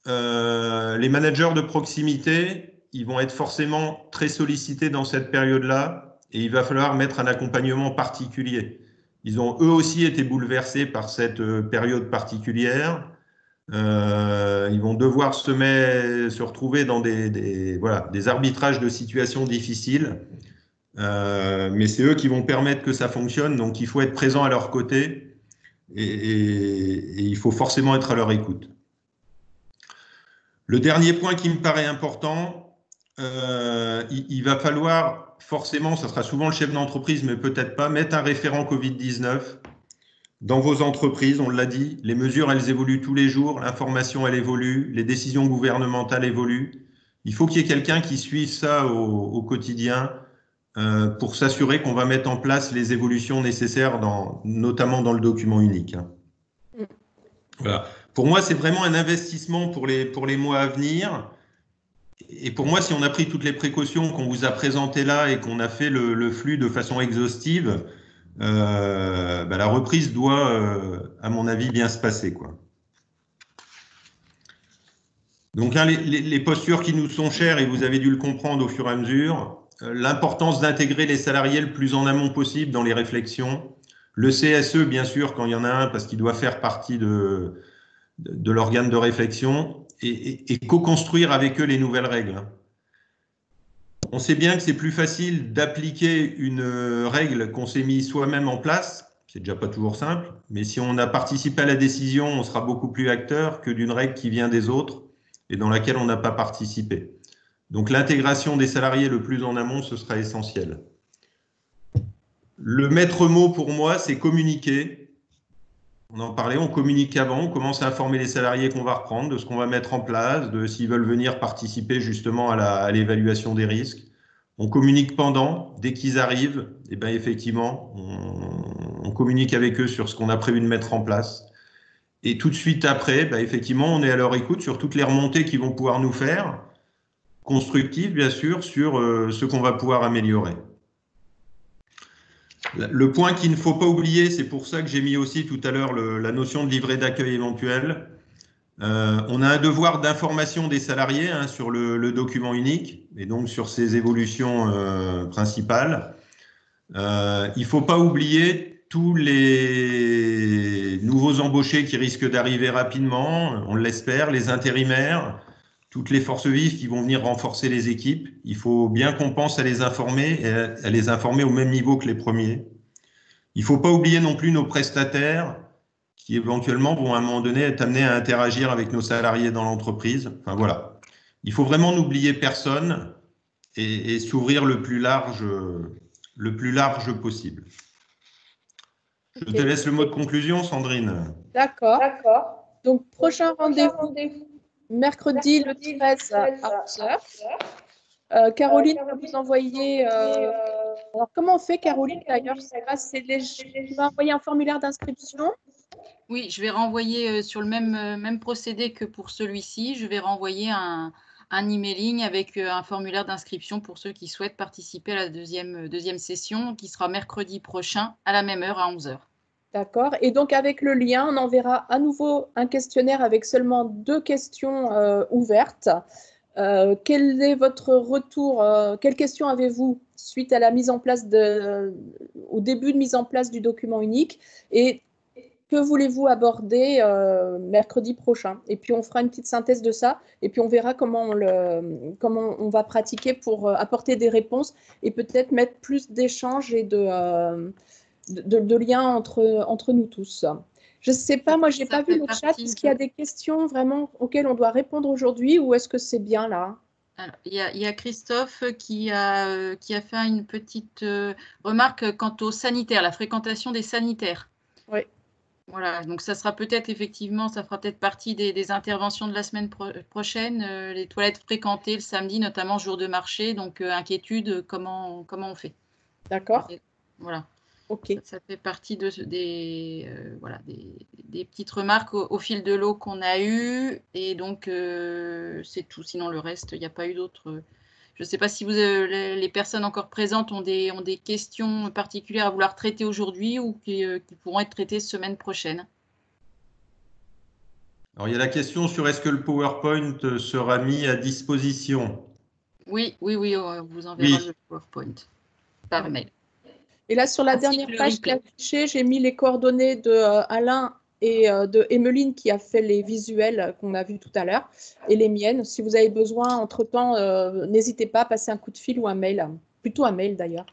Les managers de proximité, ils vont être forcément très sollicités dans cette période-là, et il va falloir mettre un accompagnement particulier. Ils ont eux aussi été bouleversés par cette période particulière. Ils vont devoir se retrouver dans des arbitrages de situations difficiles, mais c'est eux qui vont permettre que ça fonctionne, donc il faut être présent à leur côté et il faut forcément être à leur écoute. Le dernier point qui me paraît important, il va falloir forcément, ça sera souvent le chef d'entreprise, mais peut-être pas, mettre un référent Covid-19 dans vos entreprises. On l'a dit, les mesures, elles évoluent tous les jours, l'information, elle évolue, les décisions gouvernementales évoluent. Il faut qu'il y ait quelqu'un qui suive ça au quotidien pour s'assurer qu'on va mettre en place les évolutions nécessaires, notamment dans le document unique. Voilà. Pour moi, c'est vraiment un investissement pour les mois à venir. Et pour moi, si on a pris toutes les précautions qu'on vous a présentées là et qu'on a fait le flux de façon exhaustive, la reprise doit, à mon avis, bien se passer, quoi. Donc, hein, les postures qui nous sont chères, et vous avez dû le comprendre au fur et à mesure, l'importance d'intégrer les salariés le plus en amont possible dans les réflexions. Le CSE, bien sûr, quand il y en a un, parce qu'il doit faire partie de l'organe de réflexion, et co-construire avec eux les nouvelles règles. On sait bien que c'est plus facile d'appliquer une règle qu'on s'est mis soi-même en place. C'est déjà pas toujours simple, mais si on a participé à la décision, on sera beaucoup plus acteur que d'une règle qui vient des autres et dans laquelle on n'a pas participé. Donc l'intégration des salariés le plus en amont, ce sera essentiel. Le maître mot pour moi, c'est communiquer. On en parlait, on communique avant, on commence à informer les salariés qu'on va reprendre, de ce qu'on va mettre en place, de s'ils veulent venir participer justement à l'évaluation des risques. On communique pendant, dès qu'ils arrivent, et effectivement, on communique avec eux sur ce qu'on a prévu de mettre en place. Et tout de suite après, effectivement, on est à leur écoute sur toutes les remontées qu'ils vont pouvoir nous faire, constructives bien sûr, sur ce qu'on va pouvoir améliorer. Le point qu'il ne faut pas oublier, c'est pour ça que j'ai mis aussi tout à l'heure la notion de livret d'accueil éventuel. On a un devoir d'information des salariés sur le document unique et donc sur ses évolutions principales. Il ne faut pas oublier tous les nouveaux embauchés qui risquent d'arriver rapidement, on l'espère, les intérimaires, toutes les forces vives qui vont venir renforcer les équipes. Il faut bien qu'on pense à les informer et à les informer au même niveau que les premiers. Il ne faut pas oublier non plus nos prestataires qui éventuellement vont à un moment donné être amenés à interagir avec nos salariés dans l'entreprise. Enfin voilà. Il faut vraiment n'oublier personne et s'ouvrir le plus large possible. Je te laisse le mot de conclusion, Sandrine. D'accord. Donc, prochain rendez-vous mercredi le 13 à 11h. Caroline va vous envoyer. Alors, comment on fait, Caroline, d'ailleurs? Tu vas envoyer un formulaire d'inscription? Oui, je vais renvoyer sur le même procédé que pour celui-ci. Je vais renvoyer un emailing avec un formulaire d'inscription pour ceux qui souhaitent participer à la deuxième session qui sera mercredi prochain à la même heure à 11h. D'accord. Et donc, avec le lien, on enverra à nouveau un questionnaire avec seulement 2 questions ouvertes. Quel est votre retour? Quelles questions avez-vous suite à la mise en place au début de mise en place du document unique? Et que voulez-vous aborder mercredi prochain? Et puis, on fera une petite synthèse de ça. Et puis, on verra comment on va pratiquer pour apporter des réponses et peut-être mettre plus d'échanges et de liens entre nous tous. Je ne sais pas, moi, je n'ai pas vu le chat. Est-ce qu'il y a des questions vraiment auxquelles on doit répondre aujourd'hui ou est-ce que c'est bien là? Alors, il y a Christophe qui a fait une petite remarque quant aux sanitaires, la fréquentation des sanitaires. Oui. Voilà, donc ça sera peut-être effectivement, ça fera peut-être partie des interventions de la semaine prochaine, les toilettes fréquentées le samedi, notamment jour de marché, donc inquiétude, comment on fait? D'accord. Voilà. Ok. Ça fait partie des petites remarques au fil de l'eau qu'on a eues. Et donc, c'est tout. Sinon, le reste, il n'y a pas eu d'autres. Je ne sais pas si les personnes encore présentes ont des questions particulières à vouloir traiter aujourd'hui ou qui pourront être traitées semaine prochaine. Alors, il y a la question sur est-ce que le PowerPoint sera mis à disposition? Oui, on vous enverra le PowerPoint par mail. Et là, sur la dernière page qui est affichée, j'ai mis les coordonnées de Alain et de Emeline qui a fait les visuels qu'on a vus tout à l'heure et les miennes. Si vous avez besoin, entre-temps, n'hésitez pas à passer un coup de fil ou un mail, plutôt un mail d'ailleurs.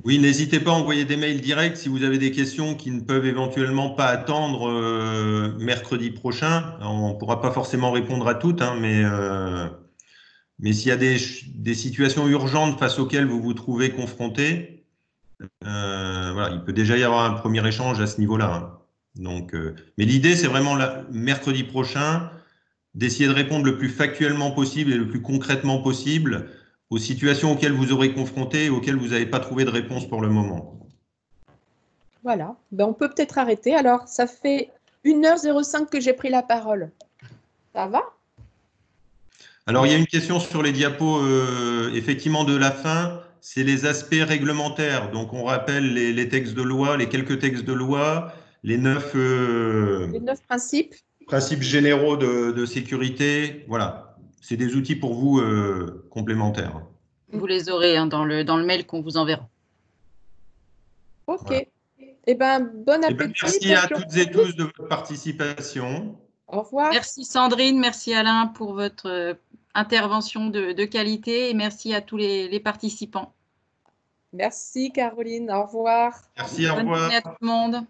Oui, n'hésitez pas à envoyer des mails directs si vous avez des questions qui ne peuvent éventuellement pas attendre mercredi prochain. On ne pourra pas forcément répondre à toutes, hein, mais s'il y a des situations urgentes face auxquelles vous vous trouvez confronté, voilà, il peut déjà y avoir un premier échange à ce niveau-là. Hein. Donc, mais l'idée, c'est vraiment mercredi prochain d'essayer de répondre le plus factuellement possible et le plus concrètement possible aux situations auxquelles vous aurez confronté et auxquelles vous n'avez pas trouvé de réponse pour le moment. Voilà, ben, on peut peut-être arrêter. Alors, ça fait 1h05 que j'ai pris la parole. Ça va? Alors, il y a une question sur les diapos, effectivement, de la fin. C'est les aspects réglementaires. Donc, on rappelle les textes de loi, les quelques textes de loi, les 9 principes. Principes généraux de sécurité. Voilà, c'est des outils pour vous complémentaires. Vous les aurez hein, dans le mail qu'on vous enverra. Ok. Voilà. Eh bien, bon appétit. Merci à toutes et tous de votre participation. Au revoir. Merci Sandrine, merci Alain pour votre intervention de qualité et merci à tous les participants. Merci Caroline, au revoir. Merci, au revoir. Bonne journée à tout le monde.